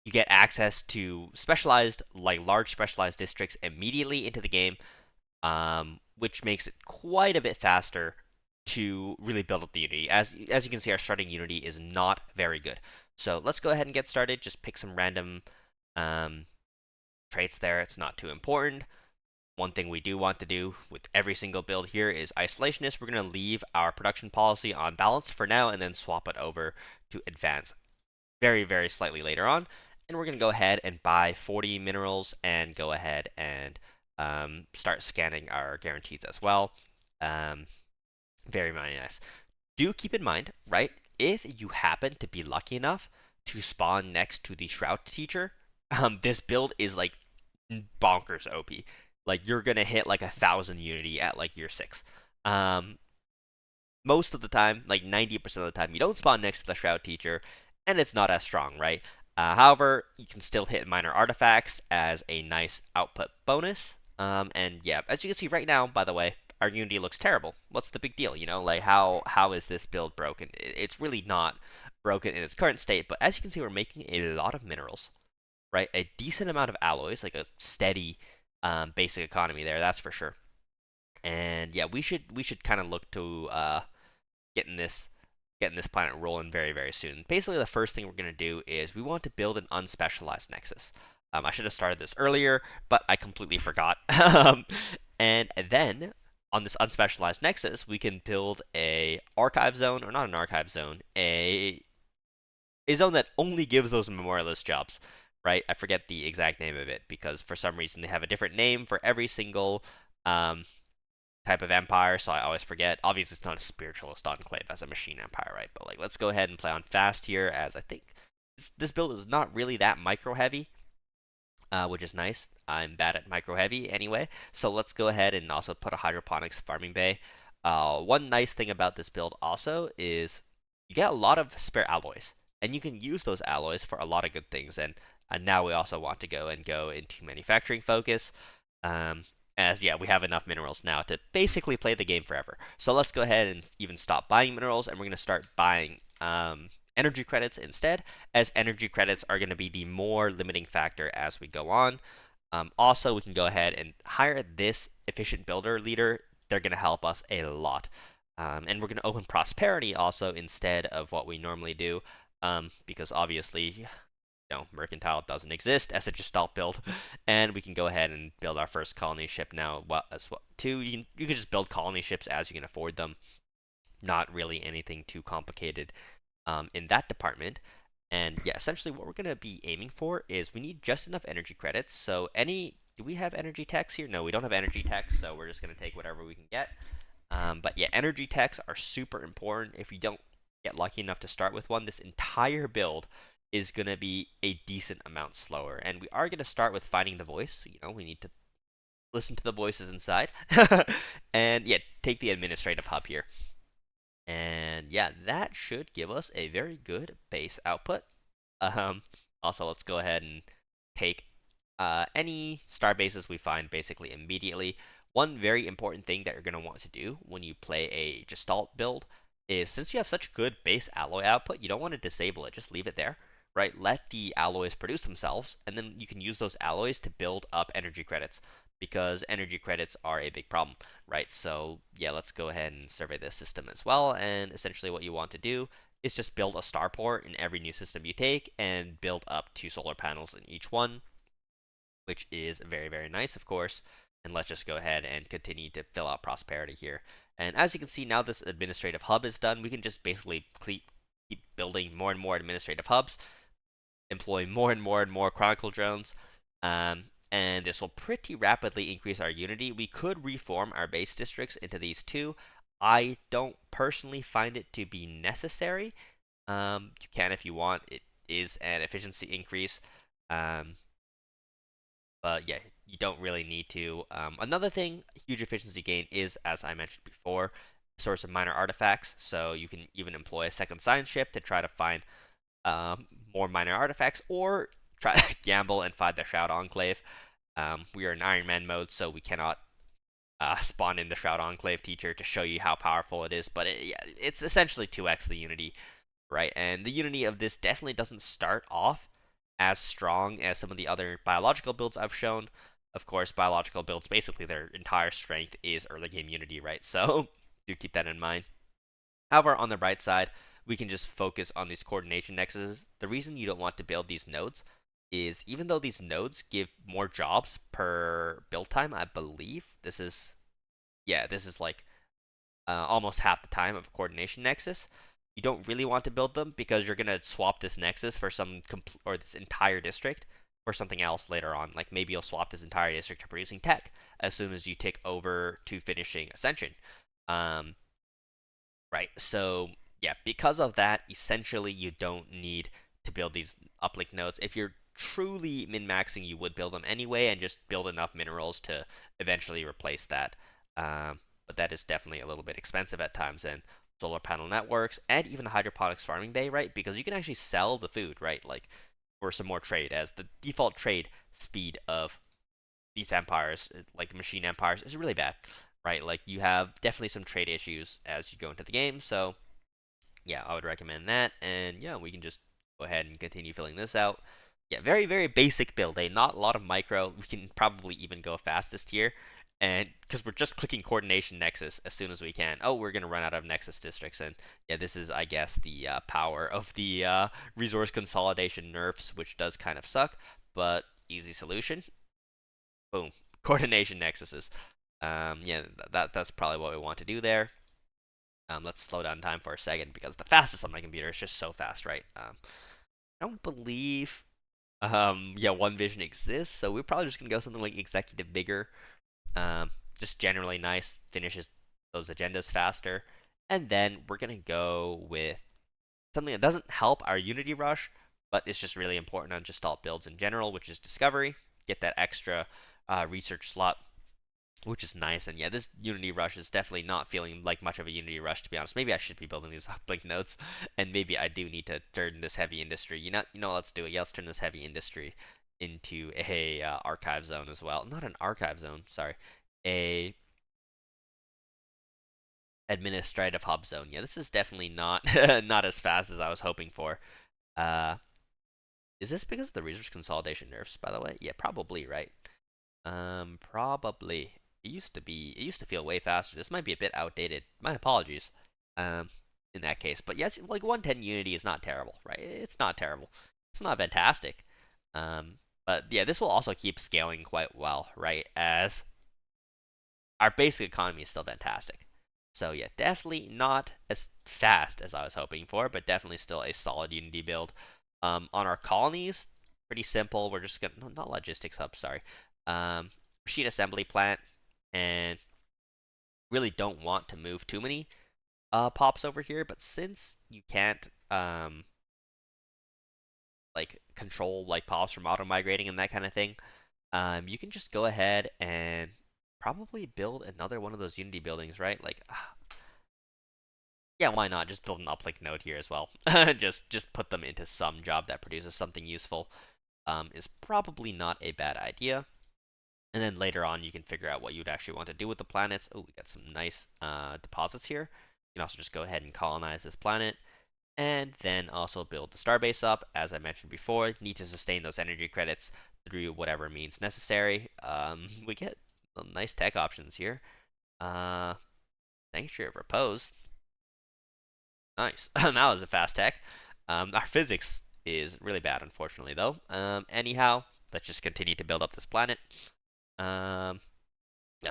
you get access to specialized, like large specialized districts immediately into the game, which makes it quite a bit faster to really build up the Unity. As you can see, our starting Unity is not very good. So let's go ahead and get started. Just pick some random traits there. It's not too important. One thing we do want to do with every single build here is isolationist. We're going to leave our production policy on balance for now and then swap it over to advance very, very slightly later on. And we're going to go ahead and buy 40 minerals and go ahead and start scanning our guarantees as well. Um, very, very nice. Do keep in mind, right? If you happen to be lucky enough to spawn next to the Shroud Teacher, this build is like bonkers OP. Like you're gonna hit like 1,000 Unity at like year 6. Um, Most of the time, like 90% of the time, you don't spawn next to the Shroud Teacher, and it's not as strong, right? However, you can still hit minor artifacts as a nice output bonus. And yeah, as you can see right now, by the way, our Unity looks terrible. What's the big deal? You know, like how is this build broken? It's really not broken in its current state, but as you can see, we're making a lot of minerals, right? A decent amount of alloys, like a steady basic economy there, that's for sure. And yeah, we should kind of look to getting this getting this planet rolling very, very soon. Basically, the first thing we're going to do is we want to build an unspecialized nexus. I should have started this earlier, but I completely forgot. And then on this unspecialized nexus, we can build a archive zone, or not an archive zone, a zone that only gives those memorialist jobs. Right? I forget the exact name of it because for some reason they have a different name for every single um, type of empire, so I always forget. Obviously, it's not a spiritualist enclave as a machine empire, right? But like, let's go ahead and play on fast here, as I think this build is not really that micro heavy, which is nice. I'm bad at micro heavy anyway, so let's go ahead and also put a hydroponics farming bay. One nice thing about this build also is you get a lot of spare alloys, and you can use those alloys for a lot of good things. And now we also want to go into manufacturing focus. Um, as yeah, we have enough minerals now to basically play the game forever. So let's go ahead and even stop buying minerals, and we're going to start buying energy credits instead, as energy credits are going to be the more limiting factor as we go on. Also, we can go ahead and hire this efficient builder leader. They're going to help us a lot. And we're going to open prosperity also instead of what we normally do, because obviously mercantile doesn't exist as a gestalt build, and we can go ahead and build our first colony ship now. Well, as well too, you can just build colony ships as you can afford them. Not really anything too complicated in that department. And yeah, essentially what we're gonna be aiming for is we need just enough energy credits. So do we have energy techs here? No, we don't have energy techs, so we're just gonna take whatever we can get. But yeah, energy techs are super important. If you don't get lucky enough to start with one, this entire build is going to be a decent amount slower. And we are going to start with finding the voice. We need to listen to the voices inside. And yeah, take the administrative hub here. And yeah, that should give us a very good base output. Also, let's go ahead and take any star bases we find basically immediately. One very important thing that you're going to want to do when you play a Gestalt build is, since you have such good base alloy output, you don't want to disable it. Just leave it there, right? Let the alloys produce themselves, and then you can use those alloys to build up energy credits, because energy credits are a big problem, right? So yeah, let's go ahead and survey this system as well. And essentially what you want to do is just build a starport in every new system you take and build up 2 solar panels in each one, which is very, very nice, of course. And let's just go ahead and continue to fill out prosperity here. And as you can see, now this administrative hub is done. We can just basically keep building more and more administrative hubs, employ more and more and more chronicle drones, and this will pretty rapidly increase our unity. We could reform our base districts into these two. I don't personally find it to be necessary. You can if you want. It is an efficiency increase. But yeah, you don't really need to. Another thing, huge efficiency gain is, as I mentioned before, source of minor artifacts. So you can even employ a second science ship to try to find more minor artifacts, or try to gamble and find the Shroud Enclave. We are in Iron Man mode, so we cannot spawn in the Shroud Enclave teacher to show you how powerful it is. But it's essentially 2x the Unity, right? And the Unity of this definitely doesn't start off as strong as some of the other biological builds I've shown. Of course, biological builds, basically their entire strength is early game Unity, right? So do keep that in mind. However, on the bright side, we can just focus on these coordination nexuses. The reason you don't want to build these nodes is, even though these nodes give more jobs per build time, I believe this is like almost half the time of a coordination nexus. You don't really want to build them because you're gonna swap this nexus for or this entire district for something else later on. Like maybe you'll swap this entire district to producing tech as soon as you tick over to finishing Ascension. Um, right. So yeah, because of that, essentially you don't need to build these uplink nodes. If you're truly min-maxing, you would build them anyway and just build enough minerals to eventually replace that. But that is definitely a little bit expensive at times. And solar panel networks and even the hydroponics farming bay, right? Because you can actually sell the food, right? Like for some more trade, as the default trade speed of these empires, like machine empires, is really bad, right? Like you have definitely some trade issues as you go into the game. So yeah, I would recommend that. And yeah, we can just go ahead and continue filling this out. Yeah, very, very basic build, not a lot of micro. We can probably even go fastest here. And because we're just clicking coordination nexus as soon as we can. Oh, we're going to run out of nexus districts. And yeah, this is, I guess, the power of the resource consolidation nerfs, which does kind of suck. But easy solution. Boom. Coordination nexuses. Yeah, that's probably what we want to do there. Let's slow down time for a second because the fastest on my computer is just so fast, right? I don't believe, yeah, One Vision exists, so we're probably just gonna go something like Executive Vigor. Just generally nice, finishes those agendas faster, and then we're gonna go with something that doesn't help our Unity rush, but it's just really important on just all builds in general, which is Discovery. Get that extra research slot, which is nice. And yeah, this Unity rush is definitely not feeling like much of a Unity rush, to be honest. Maybe I should be building these blink nodes, and maybe I do need to turn this heavy industry. Let's do it. Yeah, let's turn this heavy industry into a archive zone as well. Not an archive zone, sorry, a administrative hub zone. Yeah, this is definitely not not as fast as I was hoping for. Uh, is this because of the resource consolidation nerfs, by the way? Yeah, probably, right? Probably. It used to feel way faster. This might be a bit outdated. My apologies. Um, in that case. But yes, like 110 Unity is not terrible, right? It's not terrible. It's not fantastic. But yeah, this will also keep scaling quite well, right? As our basic economy is still fantastic. So yeah, definitely not as fast as I was hoping for, but definitely still a solid Unity build. On our colonies, pretty simple. We're just gonna not logistics hub, sorry. Machine assembly plant, and really don't want to move too many pops over here. But since you can't like control like pops from auto migrating and that kind of thing, you can just go ahead and probably build another one of those Unity buildings, right? Like, yeah, why not? Just build an uplink node here as well. just put them into some job that produces something useful. Is probably not a bad idea. And then later on, you can figure out what you'd actually want to do with the planets. Oh, we got some nice deposits here. You can also just go ahead and colonize this planet. And then also build the starbase up. As I mentioned before, you need to sustain those energy credits through whatever means necessary. We get some nice tech options here. Sanctuary of Repose. Nice. That was a fast tech. Our physics is really bad, unfortunately, though. Anyhow, let's just continue to build up this planet. Yeah,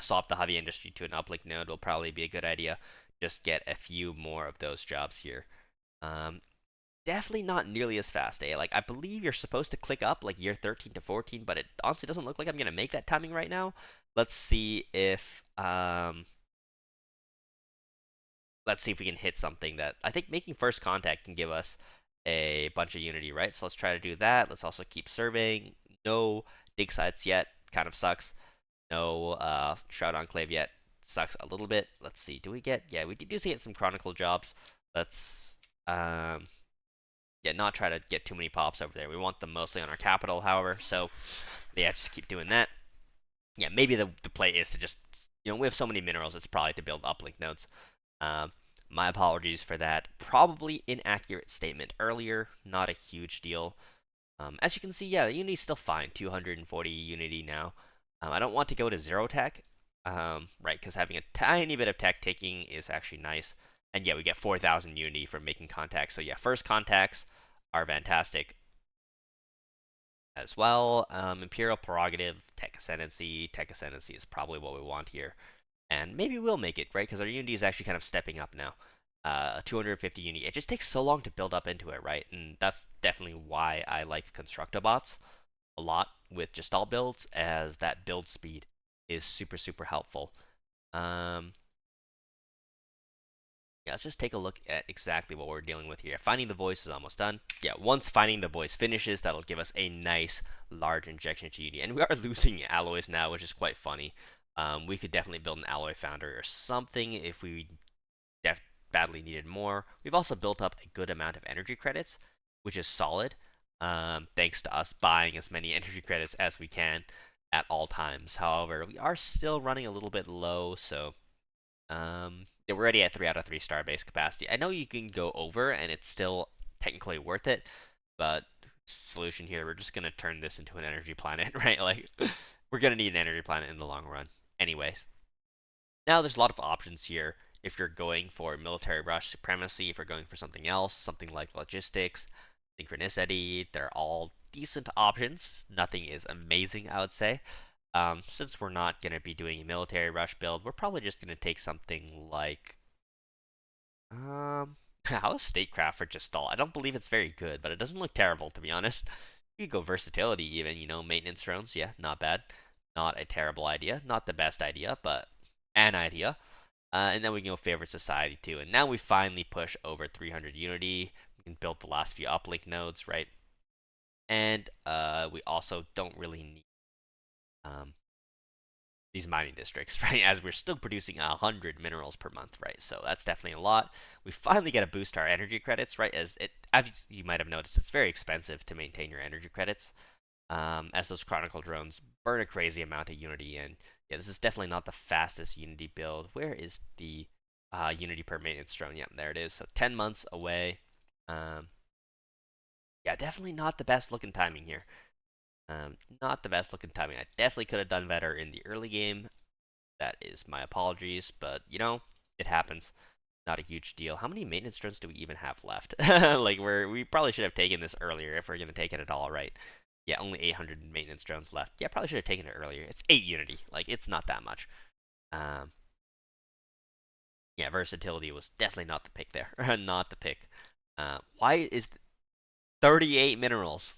swap the heavy industry to an uplink node will probably be a good idea. Just get a few more of those jobs here. Um, Definitely not nearly as fast, eh? Like, I believe you're supposed to click up like year 13 to 14, but it honestly doesn't look like I'm gonna make that timing right now. Let's see if let's see if we can hit something that I think making first contact can give us a bunch of Unity, right? So let's try to do that. Let's also keep surveying. No dig sites yet. Kind of sucks. No Shroud Enclave yet. Sucks a little bit. Let's see. Do we get? Yeah, we do get some Chronicle jobs. Let's yeah, not try to get too many pops over there. We want them mostly on our capital, however. So yeah, just keep doing that. Yeah, maybe the play is to just we have so many minerals. It's probably to build uplink nodes. Um, my apologies for that. Probably inaccurate statement earlier. Not a huge deal. As you can see, yeah, Unity's still fine. 240 Unity now. I don't want to go to zero tech, right? Because having a tiny bit of tech taking is actually nice. And yeah, we get 4,000 Unity from making contacts. So yeah, first contacts are fantastic as well. Imperial Prerogative, Tech Ascendancy. Tech Ascendancy is probably what we want here. And maybe we'll make it, right? Because our Unity is actually kind of stepping up now. 250 Unity. It just takes so long to build up into it, right? And that's definitely why I like Constructobots a lot with just all builds, as that build speed is super, super helpful. Um, Yeah, let's just take a look at exactly what we're dealing with here. Finding the voice is almost done. Yeah, once finding the voice finishes, that'll give us a nice large injection to Unity. And we are losing alloys now, which is quite funny. We could definitely build an alloy foundry or something if we badly needed more. We've also built up a good amount of energy credits, which is solid, thanks to us buying as many energy credits as we can at all times. However, we are still running a little bit low, so yeah, we're already at 3 out of 3 star base capacity. I know you can go over, and it's still technically worth it, but solution here, we're just gonna turn this into an energy planet, right? Like, we're gonna need an energy planet in the long run, anyways. Now, there's a lot of options here. If you're going for military rush supremacy, if you're going for something else, something like logistics, synchronicity, they're all decent options. Nothing is amazing, I would say. Since we're not going to be doing a military rush build, we're probably just going to take something like, how is statecraft for just stall? I don't believe it's very good, but it doesn't look terrible, to be honest. You could go versatility even, maintenance drones, yeah, not bad. Not a terrible idea. Not the best idea, but an idea. And then we can go favorite society too. And now we finally push over 300 Unity. We can build the last few uplink nodes, right? And we also don't really need um, these mining districts, right? As we're still producing 100 minerals per month, right? So that's definitely a lot. We finally get to boost our energy credits, right? As you might have noticed, it's very expensive to maintain your energy credits. As those Chronicle drones burn a crazy amount of Unity, and yeah, this is definitely not the fastest Unity build. Where is the Unity per maintenance drone? Yep, there it is. So 10 months away. Um, yeah, definitely not the best looking timing here. Not the best looking timing. I definitely could have done better in the early game. That is my apologies, but it happens. Not a huge deal. How many maintenance drones do we even have left? Like we probably should have taken this earlier if we're gonna take it at all, right? Yeah, only 800 maintenance drones left. Yeah, probably should have taken it earlier. It's 8 Unity. Like, it's not that much. Um, yeah, versatility was definitely not the pick there. Not the pick. Why is 38 minerals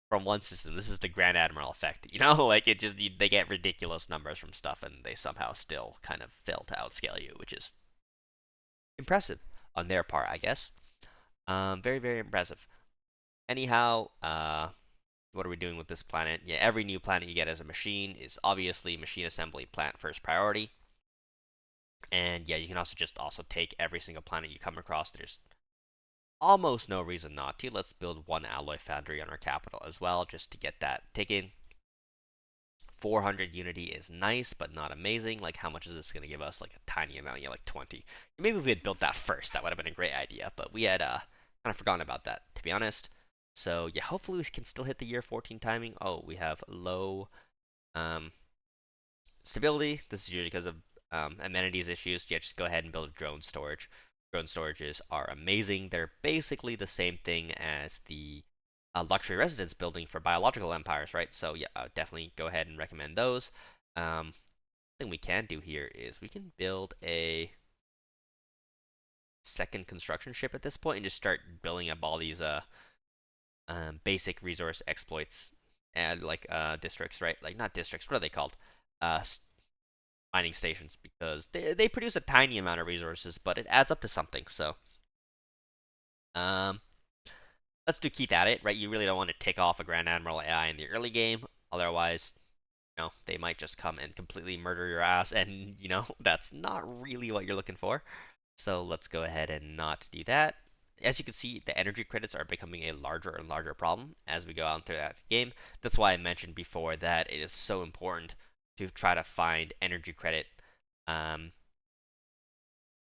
from one system? This is the Grand Admiral effect. Like, they get ridiculous numbers from stuff, and they somehow still kind of fail to outscale you, which is impressive on their part, I guess. Very, very impressive. Anyhow, what are we doing with this planet? Yeah, every new planet you get as a machine is obviously machine assembly plant first priority. And yeah, you can also take every single planet you come across. There's almost no reason not to. Let's build one alloy foundry on our capital as well, just to get that ticking. 400 Unity is nice, but not amazing. Like, how much is this going to give us? Like, a tiny amount, yeah, like 20. Maybe if we had built that first, that would have been a great idea. But we had kind of forgotten about that, to be honest. So, yeah, hopefully we can still hit the year 14 timing. Oh, we have low um, stability. This is usually because of amenities issues. Yeah, just go ahead and build drone storage. Drone storages are amazing. They're basically the same thing as the luxury residence building for biological empires, right? So yeah, definitely go ahead and recommend those. Thing we can do here is we can build a second construction ship at this point and just start building up all these basic resource exploits and like districts, right? Like, not districts. What are they called? Uh, Mining stations, because they produce a tiny amount of resources, but it adds up to something. So um, let's keep at it, right? You really don't want to tick off a Grand Admiral AI in the early game, otherwise, they might just come and completely murder your ass, and that's not really what you're looking for. So let's go ahead and not do that. As you can see, the energy credits are becoming a larger and larger problem as we go on through that game. That's why I mentioned before that it is so important to try to find energy credit um,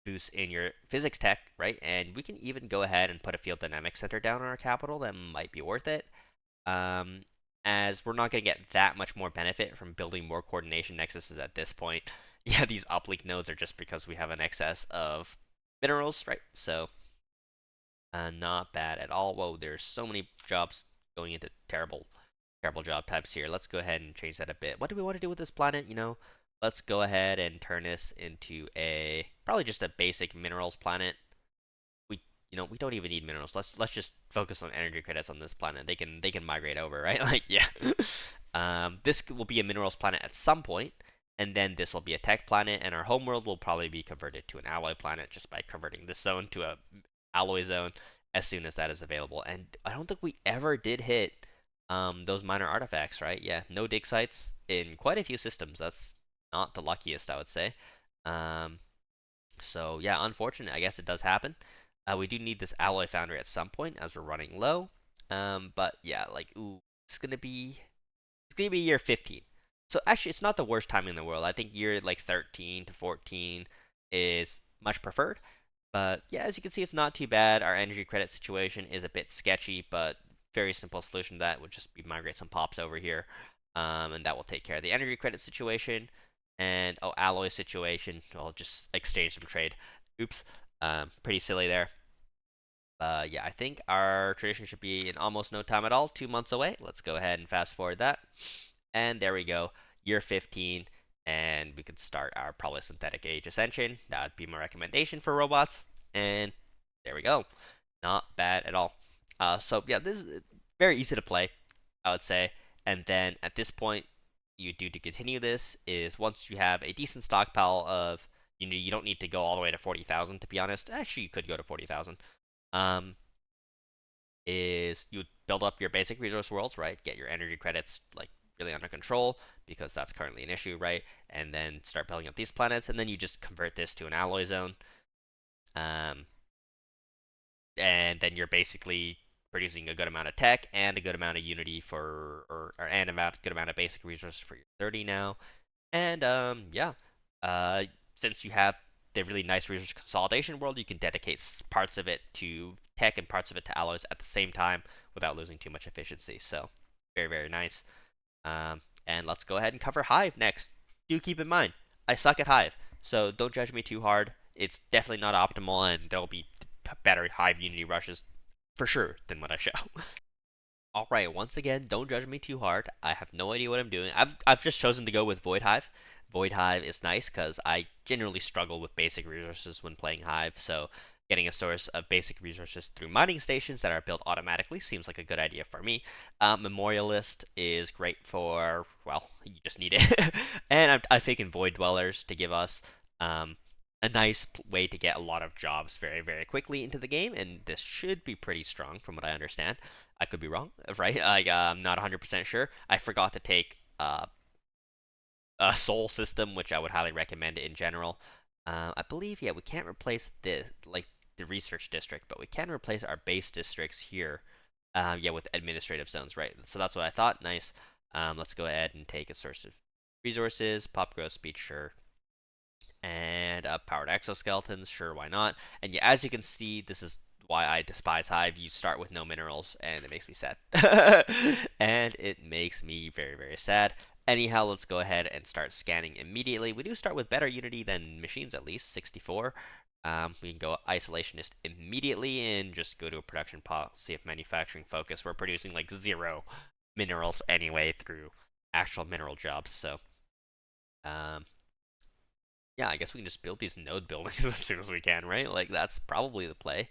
boosts in your physics tech, right? And we can even go ahead and put a field dynamics center down on our capital. That might be worth it. Um, as we're not going to get that much more benefit from building more coordination nexuses at this point. Yeah, these uplink nodes are just because we have an excess of minerals, right? So, not bad at all. Whoa, there's so many jobs going into terrible, terrible job types here. Let's go ahead and change that a bit. What do we want to do with this planet? Let's go ahead and turn this into probably just a basic minerals planet. We don't even need minerals. Let's just focus on energy credits on this planet. They can migrate over, right? Like, yeah. This will be a minerals planet at some point, and then this will be a tech planet, and our homeworld will probably be converted to an alloy planet just by converting this zone to a alloy zone as soon as that is available. And I don't think we ever did hit those minor artifacts, right? Yeah, no dig sites in quite a few systems. That's not the luckiest, I would say. Um, so yeah, unfortunate. I guess it does happen. We do need this alloy foundry at some point as we're running low. But yeah, like ooh, it's gonna be year 15. So actually, it's not the worst timing in the world. I think year like 13 to 14 is much preferred. But yeah, as you can see, it's not too bad. Our energy credit situation is a bit sketchy, but very simple solution to that would just be migrate some pops over here, and that will take care of the energy credit situation. And oh, alloy situation, I'll just exchange some trade. Oops, pretty silly there. Yeah, I think our tradition should be in almost no time at all, 2 months away. Let's go ahead and fast forward that. And there we go, year 15, and we could start our probably synthetic age ascension. That would be my recommendation for robots. And there we go. Not bad at all. So yeah, this is very easy to play, I would say. And then at this point, you do to continue this is once you have a decent stockpile of Unity, you don't need to go all the way to 40,000 to be honest. Actually, you could go to 40,000. Um, is you build up your basic resource worlds, right? Get your energy credits like really under control because that's currently an issue, right? And then start building up these planets, and then you just convert this to an alloy zone. Um, and then you're basically producing a good amount of tech and a good amount of Unity and a good amount of basic resources for your 30 now. And yeah, since you have the really nice resource consolidation world, you can dedicate parts of it to tech and parts of it to alloys at the same time without losing too much efficiency. So very, very nice. And let's go ahead and cover Hive next. Do keep in mind, I suck at Hive, so don't judge me too hard. It's definitely not optimal, and there'll be better Hive Unity rushes for sure than what I show. Alright, once again, don't judge me too hard. I have no idea what I'm doing. I've just chosen to go with Void Hive. Void Hive is nice because I generally struggle with basic resources when playing Hive, so getting a source of basic resources through mining stations that are built automatically seems like a good idea for me. Memorialist is great for, well, you just need it. And I've taken Void Dwellers to give us a nice way to get a lot of jobs very, very quickly into the game, and this should be pretty strong from what I understand. I could be wrong, right? I'm not 100% sure. I forgot to take a soul system, which I would highly recommend in general. I believe, yeah, we can't replace the research district, but we can replace our base districts here, yeah, with administrative zones, right? So that's what I thought. Nice. Let's go ahead and take a source of resources. Pop growth speed, sure. And powered exoskeletons, sure, why not? And yeah, as you can see, this is why I despise Hive. You start with no minerals, and it makes me sad. And it makes me very, very sad. Anyhow, let's go ahead and start scanning immediately. We do start with better Unity than machines, at least, 64. We can go isolationist immediately and just go to a production policy of manufacturing focus. We're producing like 0 minerals anyway through actual mineral jobs, so yeah, I guess we can just build these node buildings as soon as we can, right? Like, that's probably the play.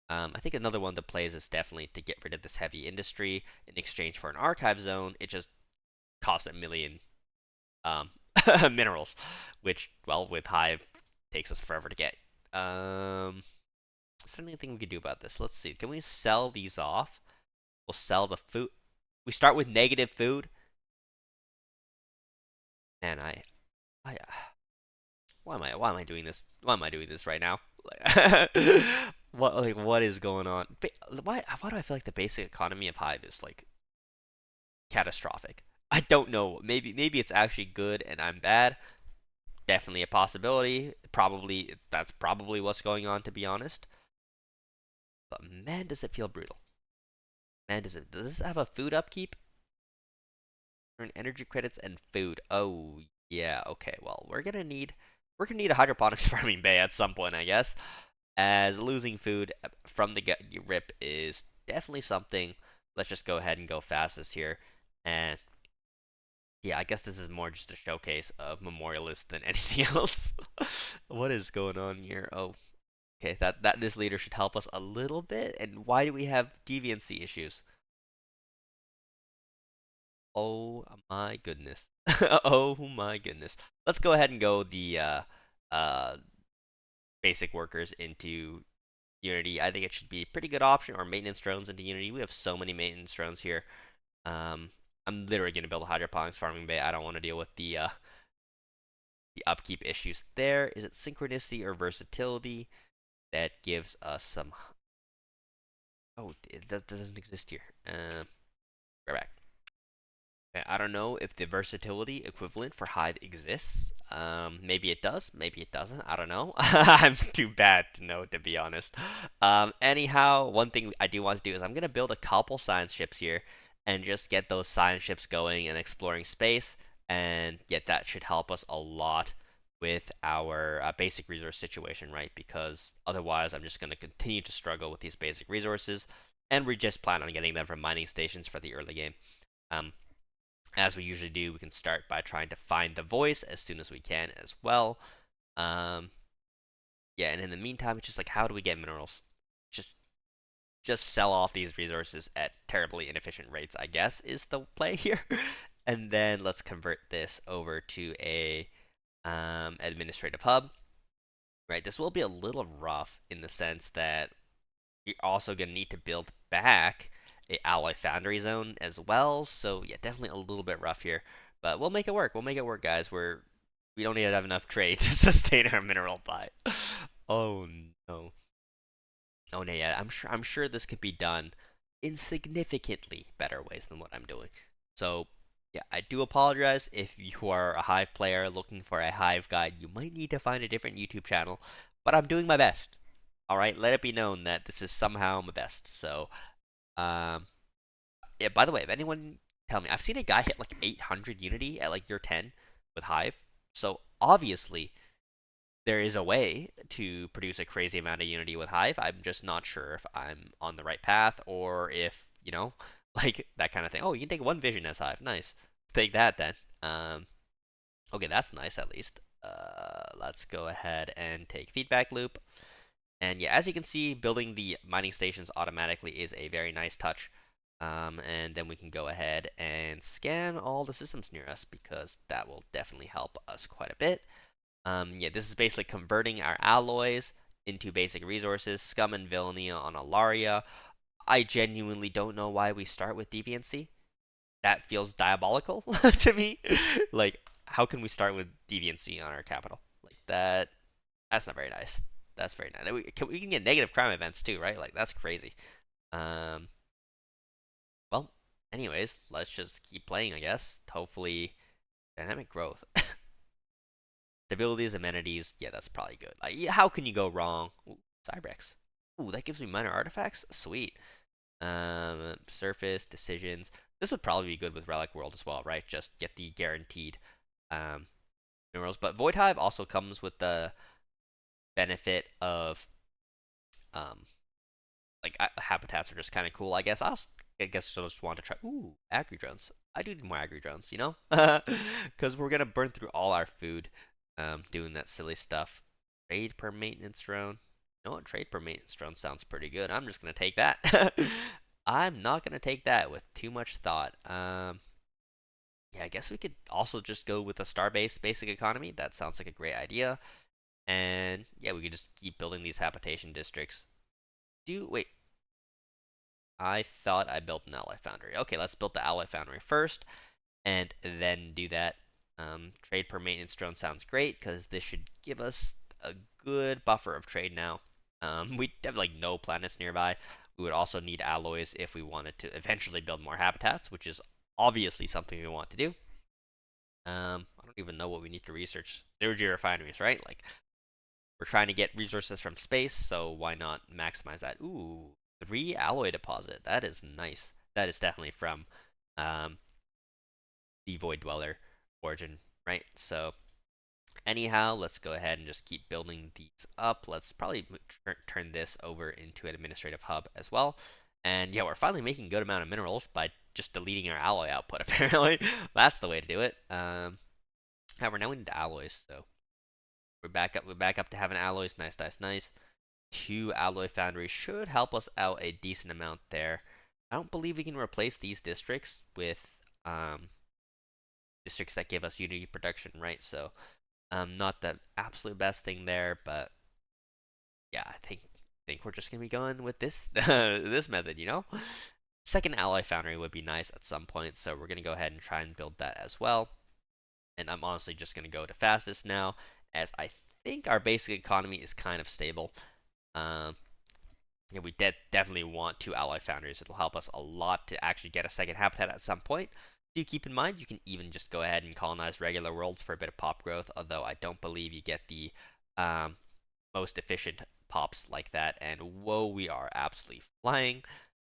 I think another one of the plays is definitely to get rid of this heavy industry in exchange for an archive zone. It just costs a million minerals, which, well, with Hive, takes us forever to get. Is there anything we could do about this? Let's see. Can we sell these off? We'll sell the food. We start with negative food. Man, why am I doing this? Why am I doing this right now? What is going on? Why do I feel like the basic economy of Hive is like catastrophic? I don't know. Maybe it's actually good and I'm bad. Definitely a possibility. That's probably what's going on, to be honest. But man, does it feel brutal. Man, does this have a food upkeep? Earn energy credits and food. Oh yeah, okay. Well, we're gonna need a hydroponics farming bay at some point, I guess. As losing food from the rip is definitely something. Let's just go ahead and go fastest here. And yeah, I guess this is more just a showcase of memorialist than anything else. What is going on here? Oh, okay. That this leader should help us a little bit. And why do we have deviancy issues? Oh my goodness. Oh my goodness. Let's go ahead and go the uh, basic workers into Unity. I think it should be a pretty good option, or maintenance drones into Unity. We have so many maintenance drones here. I'm literally going to build a hydroponics farming bay. I don't want to deal with the upkeep issues there. Is it synchronicity or versatility that gives us some? Oh, doesn't exist here. Right back. Okay, I don't know if the versatility equivalent for Hive exists. Maybe it does, maybe it doesn't. I don't know. I'm too bad to know, to be honest. Anyhow, one thing I do want to do is I'm gonna build a couple science ships here and just get those science ships going and exploring space. And yet that should help us a lot with our basic resource situation, right? Because otherwise, I'm just gonna continue to struggle with these basic resources, and we just plan on getting them from mining stations for the early game. Um, as we usually do, we can start by trying to find the voice as soon as we can as well. Um, yeah, and in the meantime, it's just like, how do we get minerals? Just just sell off these resources at terribly inefficient rates, I guess, is the play here. And then let's convert this over to a administrative hub. Right, this will be a little rough in the sense that you're also going to need to build back a alloy foundry zone as well. So yeah, definitely a little bit rough here, but we'll make it work. We'll make it work, guys. We don't need to have enough trade to sustain our mineral buy. Oh no. Oh no, yeah. I'm sure this could be done in significantly better ways than what I'm doing. So yeah, I do apologize if you are a Hive player looking for a Hive guide. You might need to find a different YouTube channel, but I'm doing my best. All right, let it be known that this is somehow my best. So, um, yeah. By the way, if anyone tell me, I've seen a guy hit like 800 Unity at like year 10 with Hive. So obviously there is a way to produce a crazy amount of Unity with Hive. I'm just not sure if I'm on the right path or if like that kind of thing. Oh, you can take one vision as Hive. Nice. Take that then. Okay, that's nice at least. Let's go ahead and take feedback loop. And yeah, as you can see, building the mining stations automatically is a very nice touch. And then we can go ahead and scan all the systems near us because that will definitely help us quite a bit. Yeah, this is basically converting our alloys into basic resources. Scum and villainy on Alaria. I genuinely don't know why we start with deviancy. That feels diabolical to me. Like, how can we start with deviancy on our capital? Like that. That's not very nice. That's very nice. We can get negative crime events too, right? Like that's crazy. Um. Well, anyways, let's just keep playing, I guess. Hopefully, dynamic growth. Stabilities, amenities. Yeah, that's probably good. Like, how can you go wrong? Ooh, Cybrex. Ooh, that gives me minor artifacts. Sweet. Surface decisions. This would probably be good with Relic World as well, right? Just get the guaranteed um minerals. But Void Hive also comes with the benefit of um like habitats are just kind of cool. I guess I just want to try. Ooh, agri drones. I do need more agri drones, because we're gonna burn through all our food, doing that silly stuff. Trade per maintenance drone. You know what? Trade per maintenance drone sounds pretty good. I'm just gonna take that. I'm not gonna take that with too much thought. Yeah, I guess we could also just go with a star-based basic economy. That sounds like a great idea. And yeah, we could just keep building these habitation districts. Wait, I thought I built an alloy foundry. Okay, let's build the alloy foundry first, and then do that. Trade per maintenance drone sounds great because this should give us a good buffer of trade now. We have like no planets nearby. We would also need alloys if we wanted to eventually build more habitats, which is obviously something we want to do. I don't even know what we need to research. Zero-G refineries, right? Like we're trying to get resources from space, so why not maximize that? Ooh, 3 alloy deposit. That is nice. That is definitely from um, the Void Dweller origin, right? So anyhow, let's go ahead and just keep building these up. Let's probably turn this over into an administrative hub as well. And yeah, we're finally making a good amount of minerals by just deleting our alloy output, apparently. That's the way to do it. However, now we need alloys, so we're back up to having alloys. Nice, nice, nice. 2 alloy foundries should help us out a decent amount there. I don't believe we can replace these districts with districts that give us Unity production, right? So not the absolute best thing there, but yeah, I think we're just gonna be going with this this method, you know. Second alloy foundry would be nice at some point, so we're gonna go ahead and try and build that as well. And I'm honestly just gonna go to fastest now, as I think our basic economy is kind of stable. Um, yeah, we definitely want 2 alloy foundries. It'll help us a lot to actually get a second habitat at some point. Do keep in mind you can even just go ahead and colonize regular worlds for a bit of pop growth, although I don't believe you get the um, most efficient pops like that. And whoa, we are absolutely flying.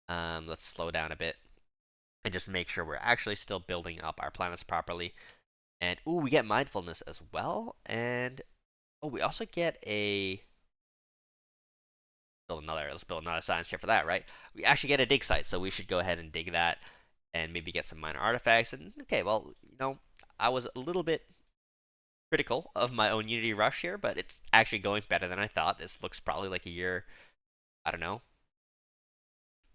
Let's slow down a bit and just make sure we're actually still building up our planets properly. And ooh, we get mindfulness as well. And oh, we also get a let's build another science ship for that, right? We actually get a dig site, so we should go ahead and dig that and maybe get some minor artifacts. And okay, well, I was a little bit critical of my own Unity rush here, but it's actually going better than I thought. This looks probably like a year, I don't know,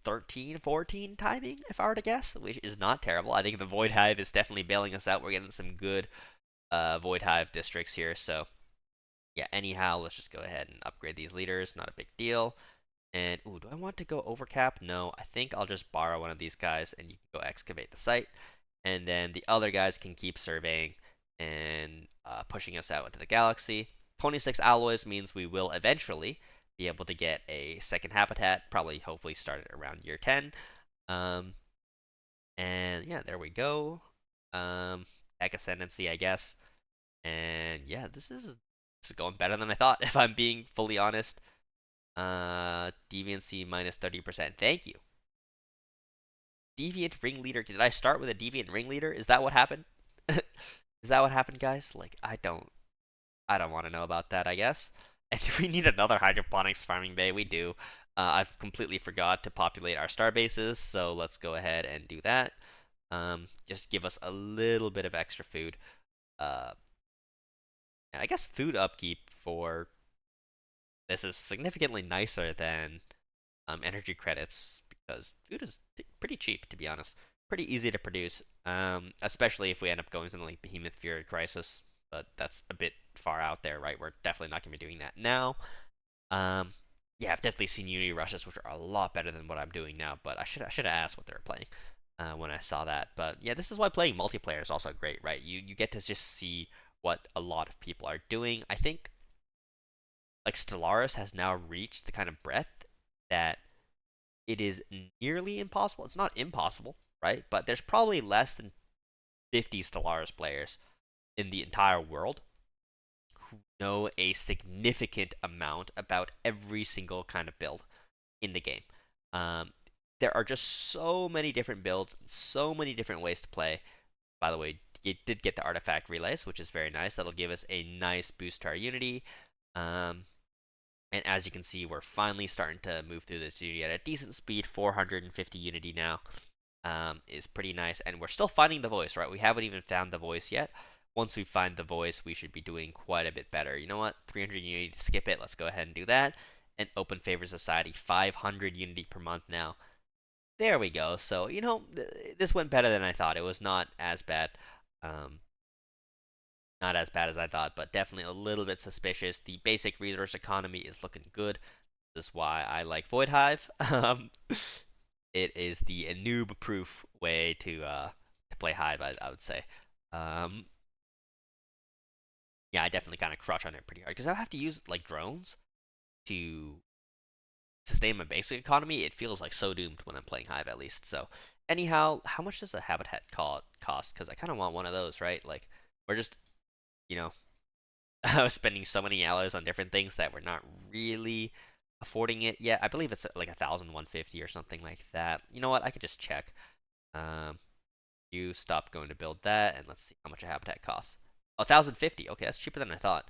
13, 14 timing, if I were to guess, which is not terrible. I think the Void Hive is definitely bailing us out. We're getting some good Void Hive districts here, so yeah, anyhow, let's just go ahead and upgrade these leaders. Not a big deal. And, ooh, do I want to go overcap? No, I think I'll just borrow one of these guys and you can go excavate the site. And then the other guys can keep surveying and pushing us out into the galaxy. 26 alloys means we will eventually be able to get a second habitat, probably hopefully start it around year 10. Um, and yeah, there we go. Tech Ascendancy, I guess. And yeah, this is going better than I thought, if I'm being fully honest. Deviancy minus 30%. Thank you. Deviant ringleader. Did I start with a deviant ringleader? Is that what happened? Is that what happened, guys? Like, I don't want to know about that, I guess. And do we need another hydroponics farming bay? We do. I've completely forgot to populate our star bases, so let's go ahead and do that. Just give us a little bit of extra food. And I guess food upkeep for this is significantly nicer than energy credits because food is pretty cheap, to be honest. Pretty easy to produce, especially if we end up going something like Behemoth Fury Crisis. But that's a bit far out there, right? We're definitely not going to be doing that now. Um, yeah, I've definitely seen Unity rushes, which are a lot better than what I'm doing now. But I should have asked what they were playing when I saw that. But yeah, this is why playing multiplayer is also great, right? You get to just see what a lot of people are doing. I think like Stellaris has now reached the kind of breadth that it is nearly impossible. It's not impossible, right? But there's probably less than 50 Stellaris players in the entire world who know a significant amount about every single kind of build in the game. Um, there are just so many different builds, so many different ways to play. By the way, it did get the artifact relays, which is very nice. That'll give us a nice boost to our Unity. Um, and as you can see, we're finally starting to move through this Unity at a decent speed. 450 Unity now is pretty nice. And we're still finding the voice, right? We haven't even found the voice yet. Once we find the voice, we should be doing quite a bit better. You know what? 300 Unity to skip it. Let's go ahead and do that. And Open Favor Society, 500 Unity per month now. There we go. So, this went better than I thought. It was not as bad. Um, not as bad as I thought, but definitely a little bit suspicious. The basic resource economy is looking good. This is why I like Void Hive. It is the noob-proof way to play Hive, I would say. Um, yeah, I definitely kind of crush on it pretty hard because I have to use like drones to sustain my basic economy. It feels like so doomed when I'm playing Hive, at least. So, anyhow, how much does a habitat cost? Because I kind of want one of those, right? Like, we're just, you know, spending so many alloys on different things that we're not really affording it yet. I believe it's like 1,150 or something like that. You know what? I could just check. Um, you stop going to build that, and let's see how much a habitat costs. 1,050. Okay, that's cheaper than I thought.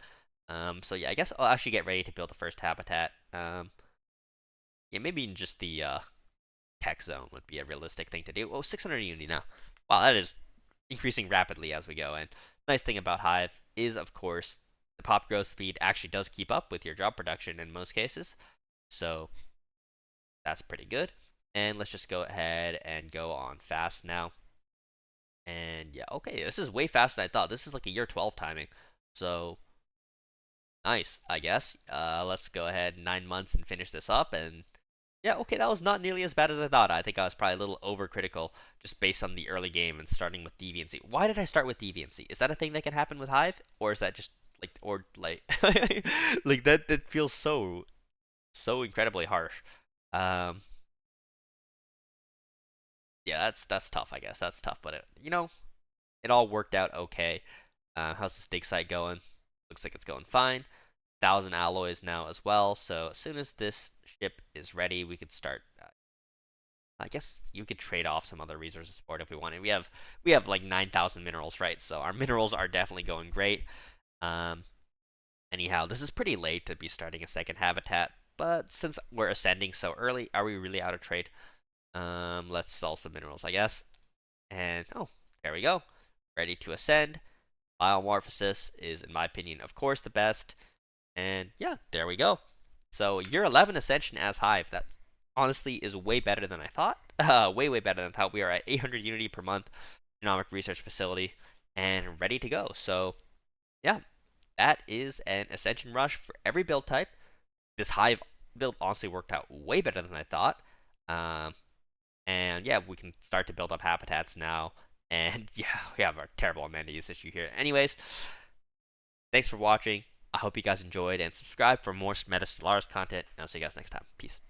So yeah, I guess I'll actually get ready to build the first habitat. Yeah, maybe in just the tech zone would be a realistic thing to do. Oh, 600 Unity now. Wow, that is increasing rapidly as we go. And nice thing about Hive is, of course, the pop growth speed actually does keep up with your job production in most cases. So that's pretty good. And let's just go ahead and go on fast now. And yeah, okay, this is way faster than I thought. This is like a year 12 timing. So nice, I guess. Let's go ahead 9 months and finish this up. And yeah, okay, that was not nearly as bad as I thought. I think I was probably a little overcritical just based on the early game and starting with deviancy. Why did I start with deviancy? Is that a thing that can happen with Hive, or is that just like or like like that feels so incredibly harsh. Um, yeah, that's tough. I guess that's tough, but it all worked out okay. How's the stake site going? Looks like it's going fine. 1,000 alloys now as well. So as soon as this ship is ready, we could start. I guess you could trade off some other resources for it if we wanted. We have like 9,000 minerals, right? So our minerals are definitely going great. Um, Anyhow, this is pretty late to be starting a second habitat, but since we're ascending so early, are we really out of trade? Let's sell some minerals, I guess. And oh, there we go. Ready to ascend. Biomorphosis is, in my opinion, of course, the best. And yeah, there we go. So year 11 Ascension as Hive. That honestly is way better than I thought. Way better than I thought. We are at 800 Unity per month, genomic research facility, and ready to go. So yeah, that is an Ascension rush for every build type. This Hive build honestly worked out way better than I thought. Um, and yeah, we can start to build up habitats now. And yeah, we have a terrible amenities issue here. Anyways, thanks for watching. I hope you guys enjoyed and subscribe for more Meta Stellaris content. And I'll see you guys next time. Peace.